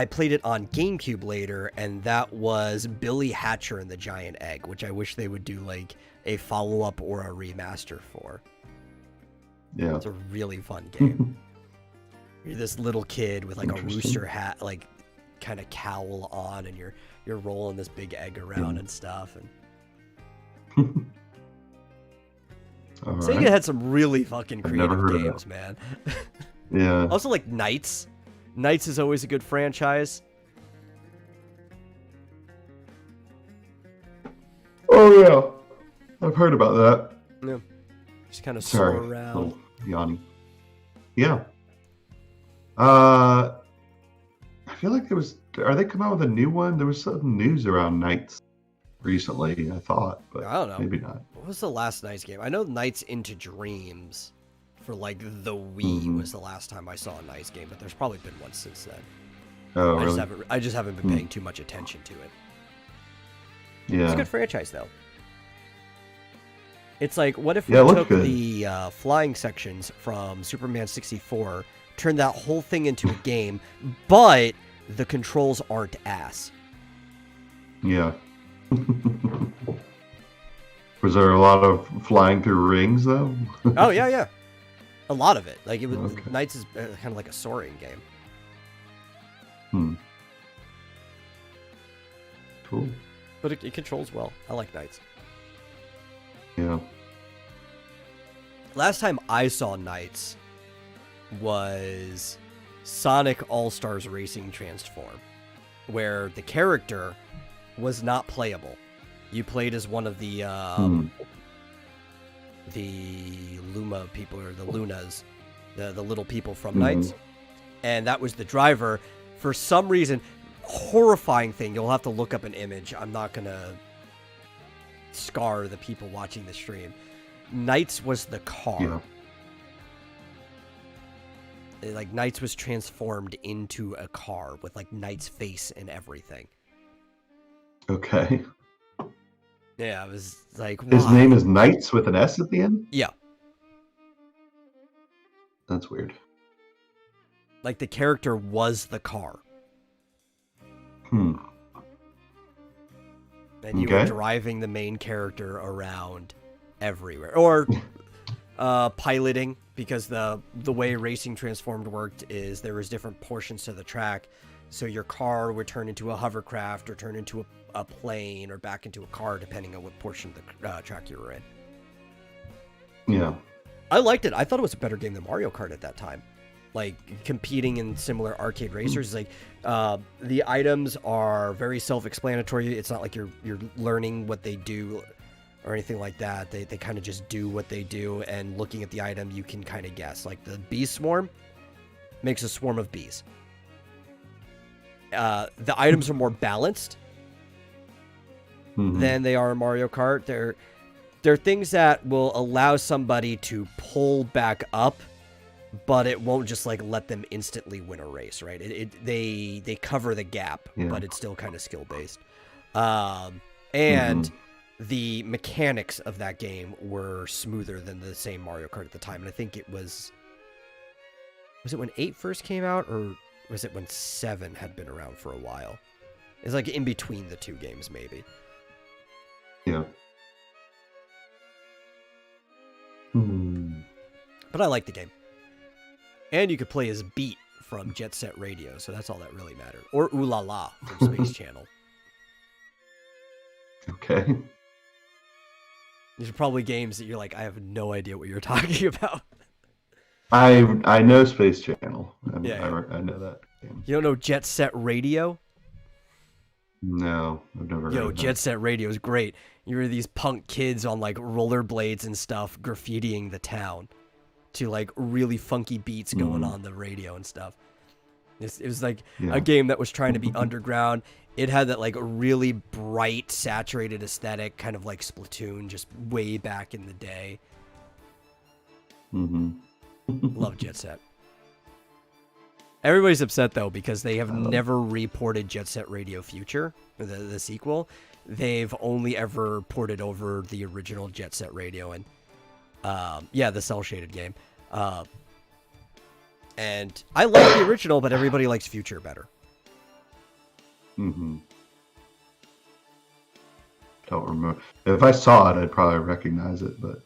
played it on GameCube later, and that was Billy Hatcher and the Giant Egg, which I wish they would do like a follow-up or a remaster for. Yeah. It's a really fun game. You're this little kid with like a rooster hat, like kind of cowl on, and you're rolling this big egg around and stuff. And Sega had some really fucking creative games, man. Yeah. Also, like Knights. Knights is always a good franchise. Oh yeah, I've heard about that. Yeah. Just kind of soar around. Little yawning. Yeah. I feel like are they coming out with a new one? There was some news around Knights recently, I thought, but I don't know. Maybe not. What was the last Knights game? I know Knights Into Dreams for like the Wii was the last time I saw a Knights game, but there's probably been one since then. Oh, really? I just haven't been paying too much attention to it. Yeah. It's a good franchise though. It's like, what if we took the flying sections from Superman 64, turned that whole thing into a game, but the controls aren't ass? Yeah. Was there a lot of flying through rings, though? Oh, yeah. A lot of it. Like, it was Knights is kind of like a soaring game. Cool. But it controls well. I like Knights. Yeah. Last time I saw Knights was Sonic All-Stars Racing Transform, where the character was not playable. You played as one of the Luma people, or the Lunas, the little people from Knights, and that was the driver. For some reason, horrifying thing. You'll have to look up an image. I'm not gonna scar the people watching the stream. Knights was the car. Yeah. Like Knights was transformed into a car with like Knight's face and everything. Okay. Yeah, it was like, his name is Knights with an S at the end? Yeah. That's weird. Like the character was the car. Hmm. And you were driving the main character around everywhere, or piloting, because the way Racing Transformed worked is there was different portions to the track, so your car would turn into a hovercraft or turn into a plane or back into a car depending on what portion of the track you were in. Yeah. I liked it. I thought it was a better game than Mario Kart at that time. Like, competing in similar arcade racers, like, the items are very self-explanatory. It's not like you're learning what they do or anything like that. They kind of just do what they do, and looking at the item, you can kind of guess. Like, the bee swarm makes a swarm of bees. The items are more balanced than they are in Mario Kart. They're things that will allow somebody to pull back up, but it won't just like let them instantly win a race, right? They cover the gap, but it's still kind of skill based. And the mechanics of that game were smoother than the same Mario Kart at the time. And I think it was it when 8 first came out, or was it when 7 had been around for a while? It's like in between the two games, maybe. Yeah. But I like the game. And you could play as Beat from Jet Set Radio, so that's all that really mattered. Or Ooh La La from Space Channel. Okay. These are probably games that you're like, I have no idea what you're talking about. I know Space Channel. I know that game. You don't know Jet Set Radio? No, I've never heard of Jet Set Radio is great. You were these punk kids on like rollerblades and stuff graffitiing the town to like really funky beats going on the radio and stuff. It was like a game that was trying to be underground. It had that like really bright, saturated aesthetic, kind of like Splatoon, just way back in the day. Love Jet Set. Everybody's upset though because they have never reported Jet Set Radio Future, the sequel. They've only ever ported over the original Jet Set Radio and the cell shaded game. And I like the original, but everybody likes Future better. Don't remember. If I saw it, I'd probably recognize it, but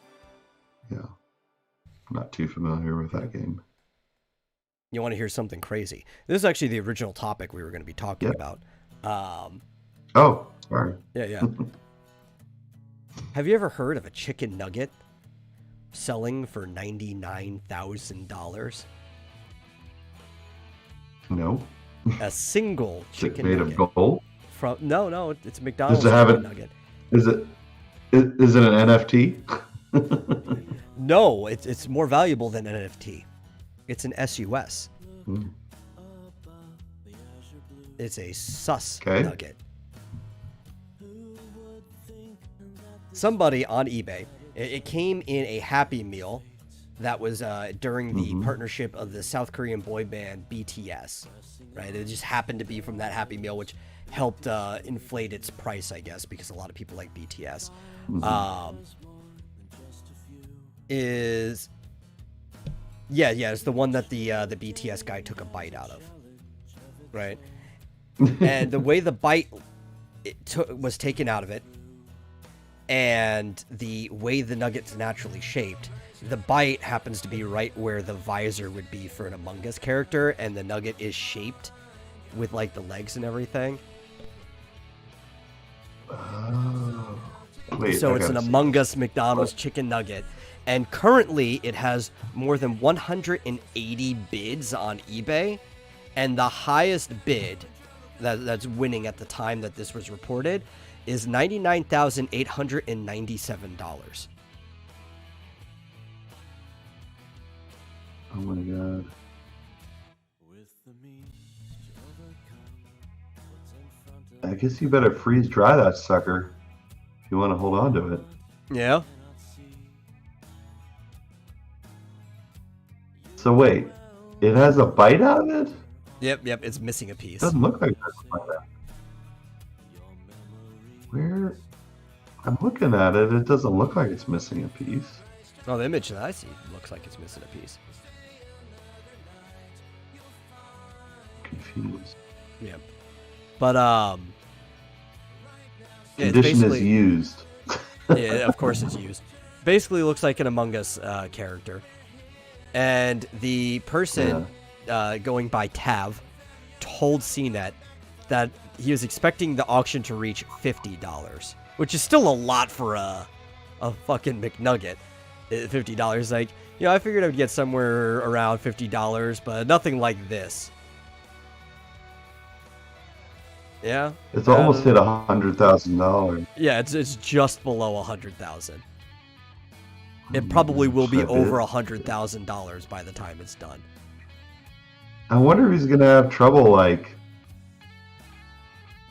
yeah, I'm not too familiar with that game. You want to hear something crazy? This is actually the original topic we were going to be talking about. Oh, sorry. Yeah. Have you ever heard of a chicken nugget selling for $99,000? No. A single chicken made nugget. Of gold? No, it's a McDonald's chicken nugget. Is it an NFT? No, it's more valuable than NFT. It's an SUS. It's a sus nugget. Somebody on eBay, it came in a Happy Meal that was during the partnership of the South Korean boy band BTS, right? It just happened to be from that Happy Meal, which helped inflate its price, I guess, because a lot of people like BTS. It's the one that the BTS guy took a bite out of, right? And the way the bite was taken out of it, and the way the nugget's naturally shaped, the bite happens to be right where the visor would be for an Among Us character, and the nugget is shaped with like the legs and everything. Oh. So it's an Among Us McDonald's chicken nugget. And currently it has more than 180 bids on eBay. And the highest bid that's winning at the time that this was reported is $99,897. Oh my god. I guess you better freeze dry that sucker if you want to hold on to it. Yeah. So wait, it has a bite out of it? Yep, it's missing a piece. Doesn't look like that. Where? I'm looking at it. It doesn't look like it's missing a piece. Oh, the image that I see looks like it's missing a piece. Confused. Yep. But yeah, it's Condition is basically used. yeah, of course it's used. Basically looks like an Among Us character. And the person going by Tav told CNET that he was expecting the auction to reach $50, which is still a lot for a fucking McNugget. $50, like, I figured I would get somewhere around $50, but nothing like this. Yeah, It's almost hit $100,000. Yeah, it's just below 100,000. It probably will be over $100,000 by the time it's done. I wonder if he's gonna have trouble like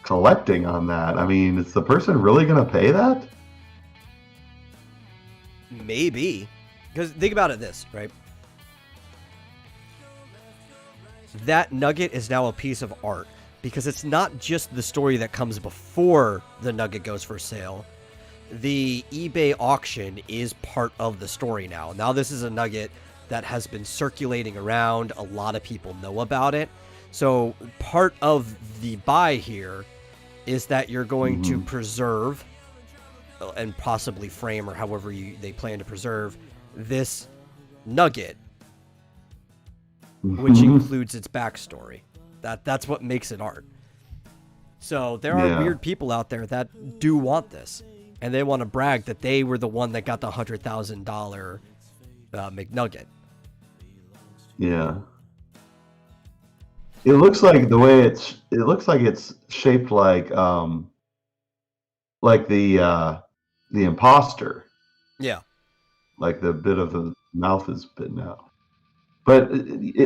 collecting on that. I mean, is the person really gonna pay that? Maybe, because think about it this, right? That nugget is now a piece of art because it's not just the story that comes before the nugget goes for sale. The eBay auction is part of the story now. Now this is a nugget that has been circulating around. A lot of people know about it. So part of the buy here is that you're going to preserve and possibly frame, or however they plan to preserve this nugget, which includes its backstory. That's what makes it art. So there are weird people out there that do want this, and they want to brag that they were the one that got the $100,000 McNugget. Yeah. It looks like the way it looks like it's shaped like the imposter. Yeah. Like the bit of the mouth is bitten out. But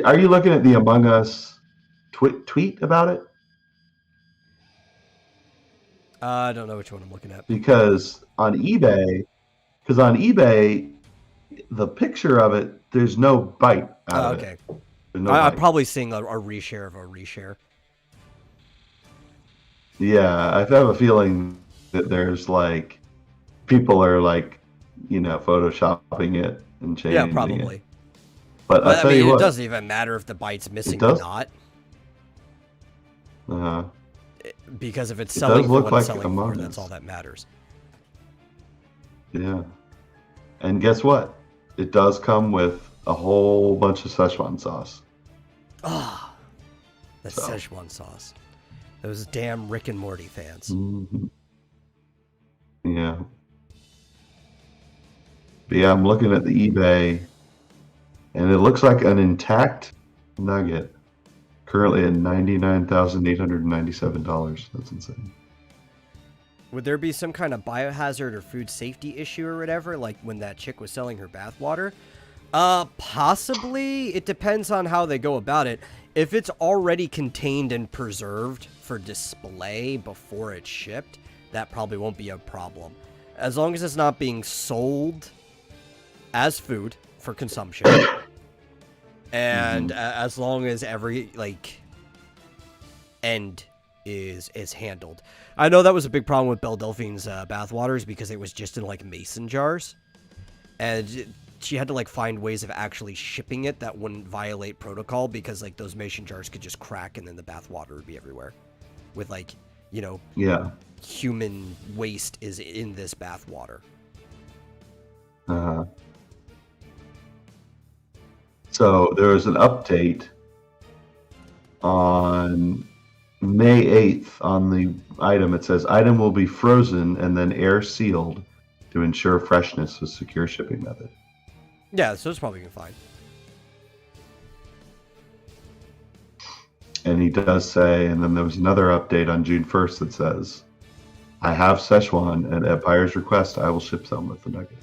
are you looking at the Among Us tweet about it? I don't know which one I'm looking at. Because on eBay, the picture of it, there's no bite out of it. I'm probably seeing a reshare of a reshare. Yeah, I have a feeling that there's like people are like, photoshopping it and changing it. Yeah, probably. It. But I tell you what, it doesn't even matter if the bite's missing or not. Because if it's selling for what it's selling for, that's all that matters. Yeah. And guess what? It does come with a whole bunch of Szechuan sauce. Ah, the Szechuan sauce. Those damn Rick and Morty fans. Mm-hmm. Yeah. But yeah, I'm looking at the eBay, and it looks like an intact nugget. Currently at $99,897. That's insane. Would there be some kind of biohazard or food safety issue or whatever, like when that chick was selling her bathwater? Possibly. It depends on how they go about it. If it's already contained and preserved for display before it's shipped, that probably won't be a problem. As long as it's not being sold as food for consumption. And as long as every end is handled. I know that was a big problem with Belle Delphine's bathwaters because it was just in mason jars, and she had to find ways of actually shipping it that wouldn't violate protocol, because those mason jars could just crack and then the bathwater would be everywhere with human waste is in this bathwater. So there was an update on May 8th on the item. It says item will be frozen and then air sealed to ensure freshness with secure shipping method. Yeah, so it's probably fine. And he does say, and then there was another update on June 1st that says, I have Szechuan, and at buyer's request, I will ship some with the nugget.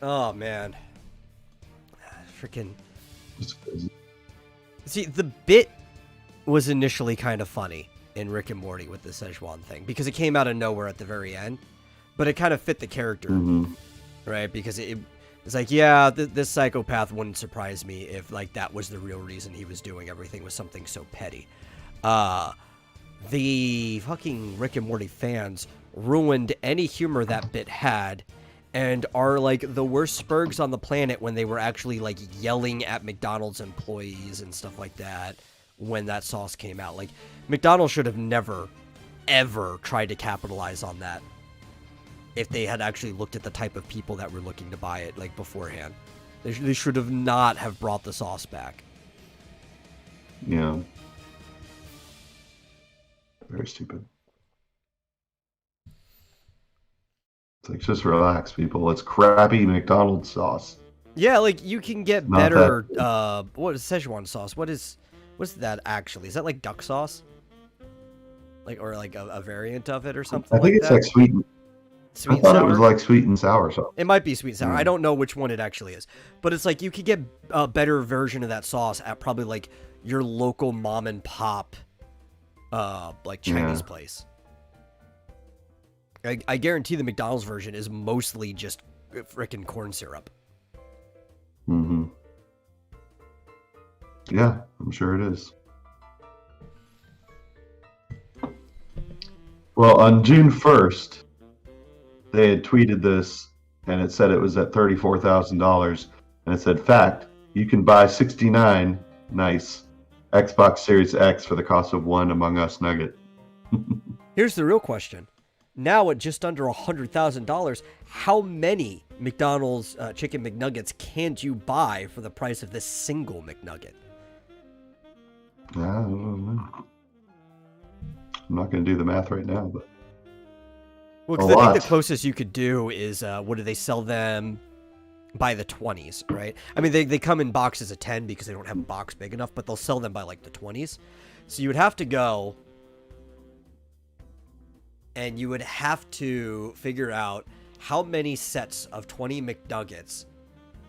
Oh, man. Freaking. See, the bit was initially kind of funny in Rick and Morty with the Szechuan thing, because it came out of nowhere at the very end, but it kind of fit the character, right? Because it's this psychopath wouldn't surprise me if, that was the real reason he was doing everything, was something so petty. The fucking Rick and Morty fans ruined any humor that bit had, and are like the worst spurgs on the planet when they were actually like yelling at McDonald's employees and stuff like that when that sauce came out. Like, McDonald's should have never, ever tried to capitalize on that if they had actually looked at the type of people that were looking to buy it, like, beforehand. They should have not have brought the sauce back. Yeah. Very stupid. It's like, just relax, people. It's crappy McDonald's sauce. Yeah, like, you can get Not better, what is Szechuan sauce? What's that actually? Is that like duck sauce? Like, or like a variant of it or something I think it's that? like sweet. Sweet I and thought sour? it was like sweet and sour sauce. It might be sweet and sour. Mm. I don't know which one it actually is. But it's like you could get a better version of that sauce at probably like your local mom and pop like Chinese place. I guarantee the McDonald's version is mostly just frickin' corn syrup. Mm-hmm. Yeah, I'm sure it is. Well, on June 1st, they had tweeted this, and it said it was at $34,000, and it said, fact, you can buy 69 nice Xbox Series X for the cost of one Among Us nugget. Here's the real question. Now at just under $100,000, how many McDonald's chicken McNuggets can you buy for the price of this single McNugget? I don't know. I'm not going to do the math right now, but Well, because I think the closest you could do is, what do they sell them by the 20s, right? I mean, they come in boxes of 10 because they don't have a box big enough, but they'll sell them by, like, the 20s. So you would have to go, and you would have to figure out how many sets of 20 McNuggets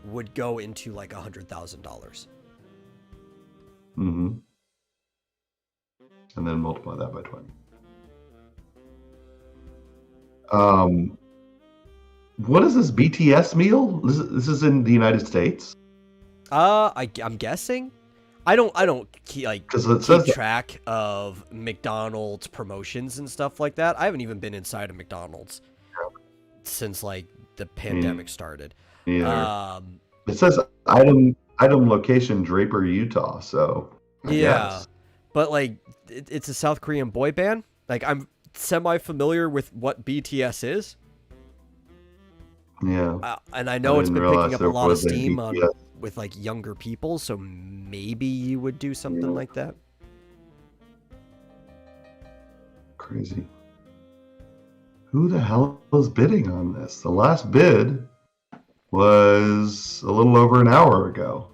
would go into, like, $100,000. Mm-hmm. And then multiply that by 20. What is this BTS meal? This is in the United States? I'm guessing. I don't keep track of McDonald's promotions and stuff like that. I haven't even been inside of McDonald's since like the pandemic started. Yeah. It says item location Draper, Utah. So I guess. But like it's a South Korean boy band. Like I'm semi-familiar with what BTS is. Yeah. And I know it's been picking up a lot of steam with like younger people, so maybe you would do something like that. Crazy. Who the hell is bidding on this? The last bid was a little over an hour ago.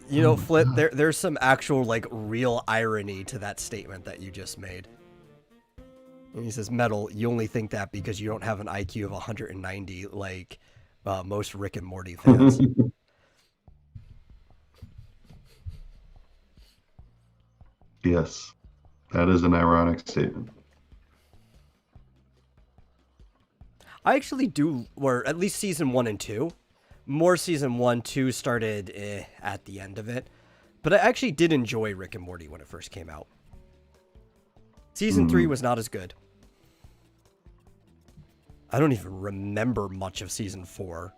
You know, Flip, there's some actual like real irony to that statement that you just made. And he says, Metal, you only think that because you don't have an IQ of 190 like most Rick and Morty fans. Yes, that is an ironic statement. I actually do, or at least season 1 and 2. More season 1, 2 started at the end of it. But I actually did enjoy Rick and Morty when it first came out. Season 3 was not as good. I don't even remember much of season 4.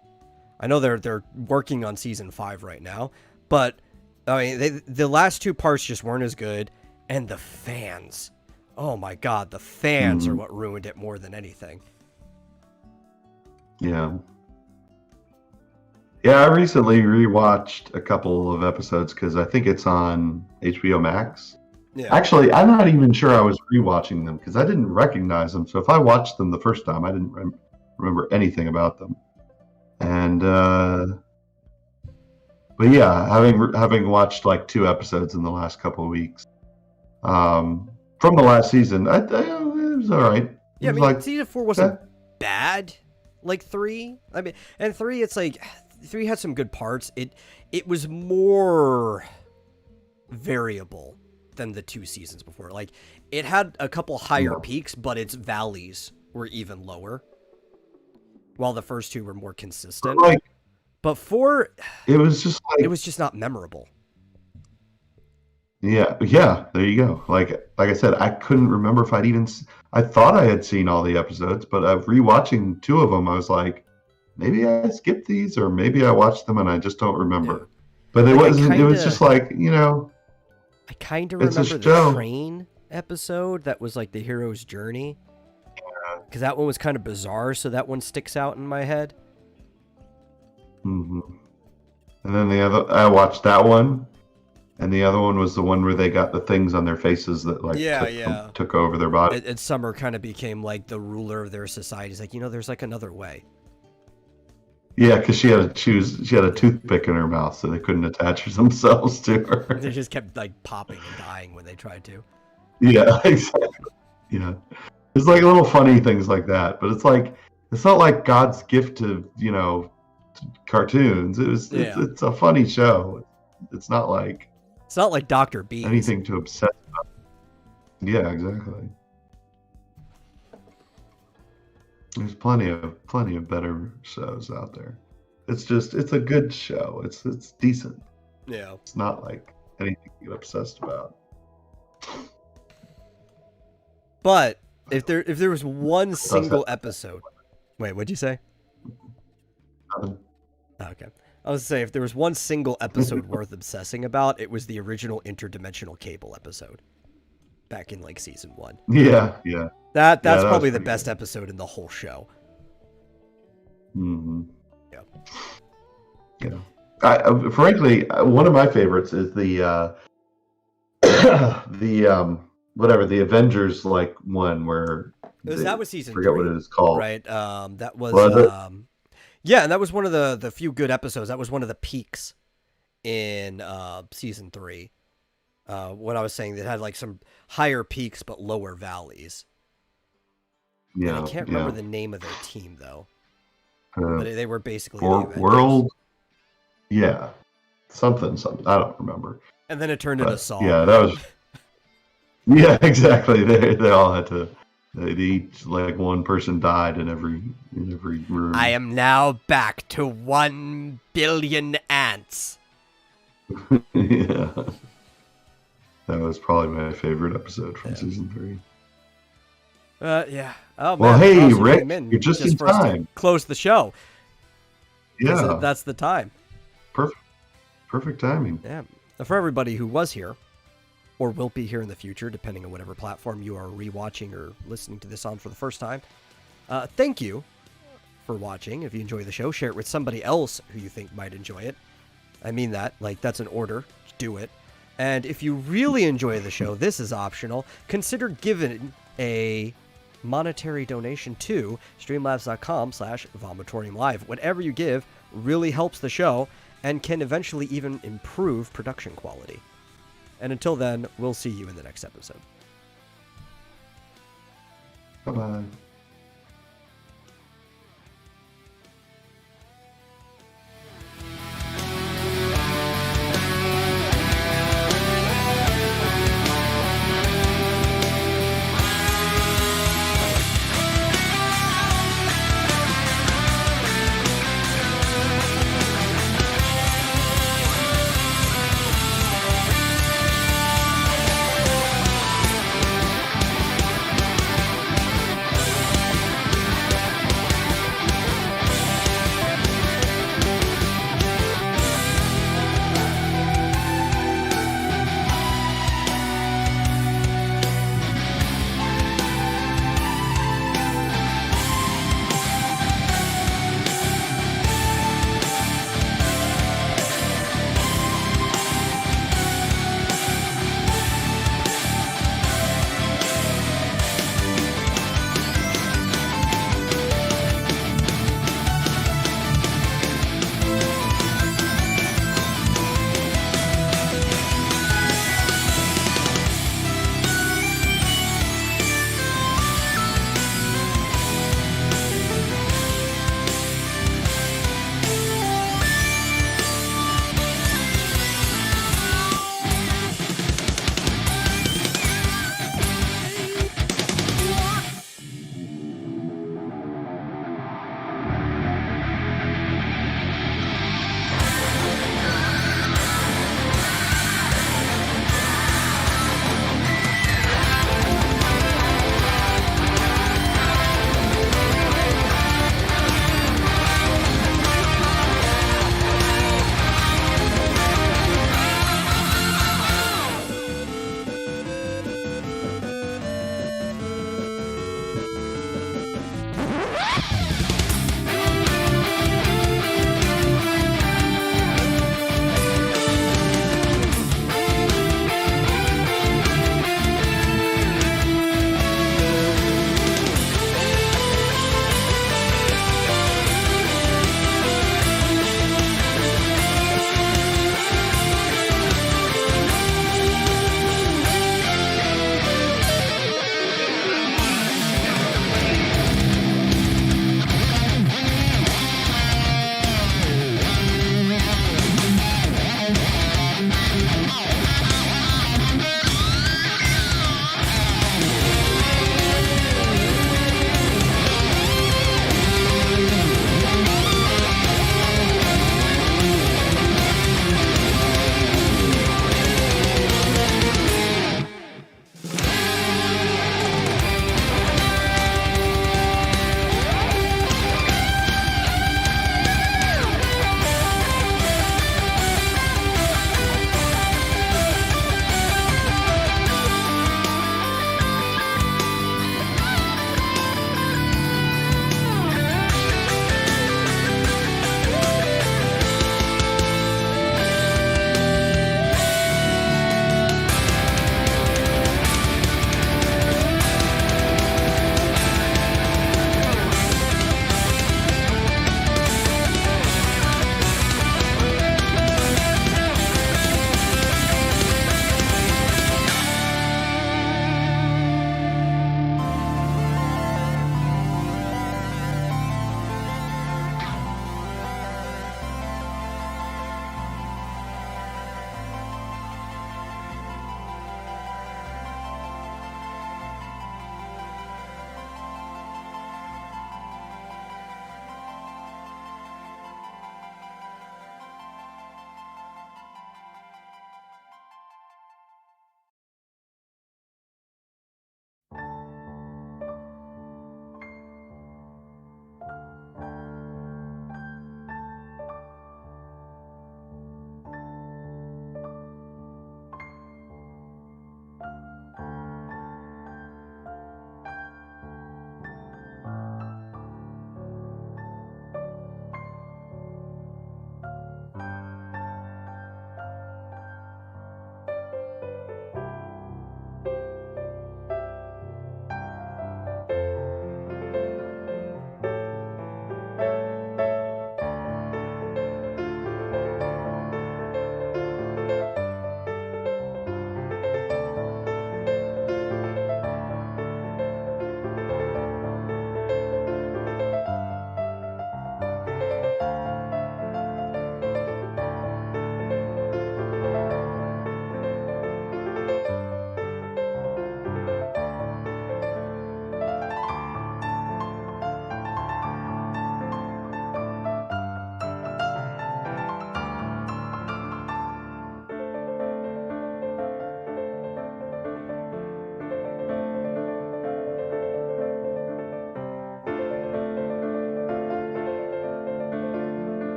I know they're working on season 5 right now, but I mean the last 2 parts just weren't as good, and the fans. Oh my god, the fans are what ruined it more than anything. Yeah. Yeah, I recently rewatched a couple of episodes because I think it's on HBO Max. Yeah. Actually, I'm not even sure I was rewatching them because I didn't recognize them. So if I watched them the first time, I didn't remember anything about them. And but yeah, having watched like 2 episodes in the last couple of weeks from the last season, it was all right. Yeah, I mean, like, season 4 wasn't bad. Like 3, I mean, and 3, it's like 3 had some good parts. It was more variable than the 2 seasons before. Like it had a couple higher peaks, but its valleys were even lower. While the first 2 were more consistent. But 4, it was just not memorable. Yeah. There you go. Like I said, I couldn't remember if I'd even. I thought I had seen all the episodes, but rewatching two of them, I was like, maybe I skipped these, or maybe I watched them and I just don't Yeah. remember. But it Like wasn't. It was just like, I kind of it's a remember the show. train episode that was like the hero's journey, because that one was kind of bizarre, so that one sticks out in my head. hmm And then the other, I watched that one, and the other one was the one where they got the things on their faces that like Yeah. took over their body. And Summer kind of became like the ruler of their society. It's like, there's like another way. Yeah, because she had to choose. She had a toothpick in her mouth, so they couldn't attach themselves to her. They just kept like popping and dying when they tried to. Yeah, exactly. Yeah, it's like little funny things like that, but it's not like God's gift to cartoons. It's a funny show. It's not like Dr. Beans. anything to obsess about. Yeah, exactly. There's plenty of better shows out there. It's a good show. It's decent. Yeah. It's not like anything to get obsessed about. But if there was one single episode, wait, what'd you say? Nothing. Okay. I was to say, if there was one single episode worth obsessing about, it was the original Interdimensional Cable episode back in like season 1. Yeah. That's that probably was the pretty best good. episode in the whole show. Mm-hmm. Yeah. Yeah. Frankly, one of my favorites is the the Avengers one where That was season I forget 3. what it is called. Right. That was it? yeah, and that was one of the few good episodes. That was one of the peaks in season 3. When I was saying that had like some higher peaks but lower valleys. Yeah. And I can't remember the name of their team though. Uh, But they were basically the Avengers. World. Yeah. Something. I don't remember. And then it turned into Saw. Yeah, that was. Yeah, exactly. They all had to. They each one person died in every room. I am now back to 1 billion ants. Yeah. That was probably my favorite episode from season 3. Yeah. Oh, Well, man, hey, Ross, you Rick, came in you're just in for us to time. close the show. Yeah. That's the time. Perfect timing. Yeah. For everybody who was here, or will be here in the future, depending on whatever platform you are rewatching or listening to this on for the first time, thank you for watching. If you enjoy the show, share it with somebody else who you think might enjoy it. I mean that. That's an order. Do it. And if you really enjoy the show, this is optional. Consider giving a monetary donation to streamlabs.com/Vomitorium Live. Whatever you give really helps the show and can eventually even improve production quality. And until then, we'll see you in the next episode. Bye-bye.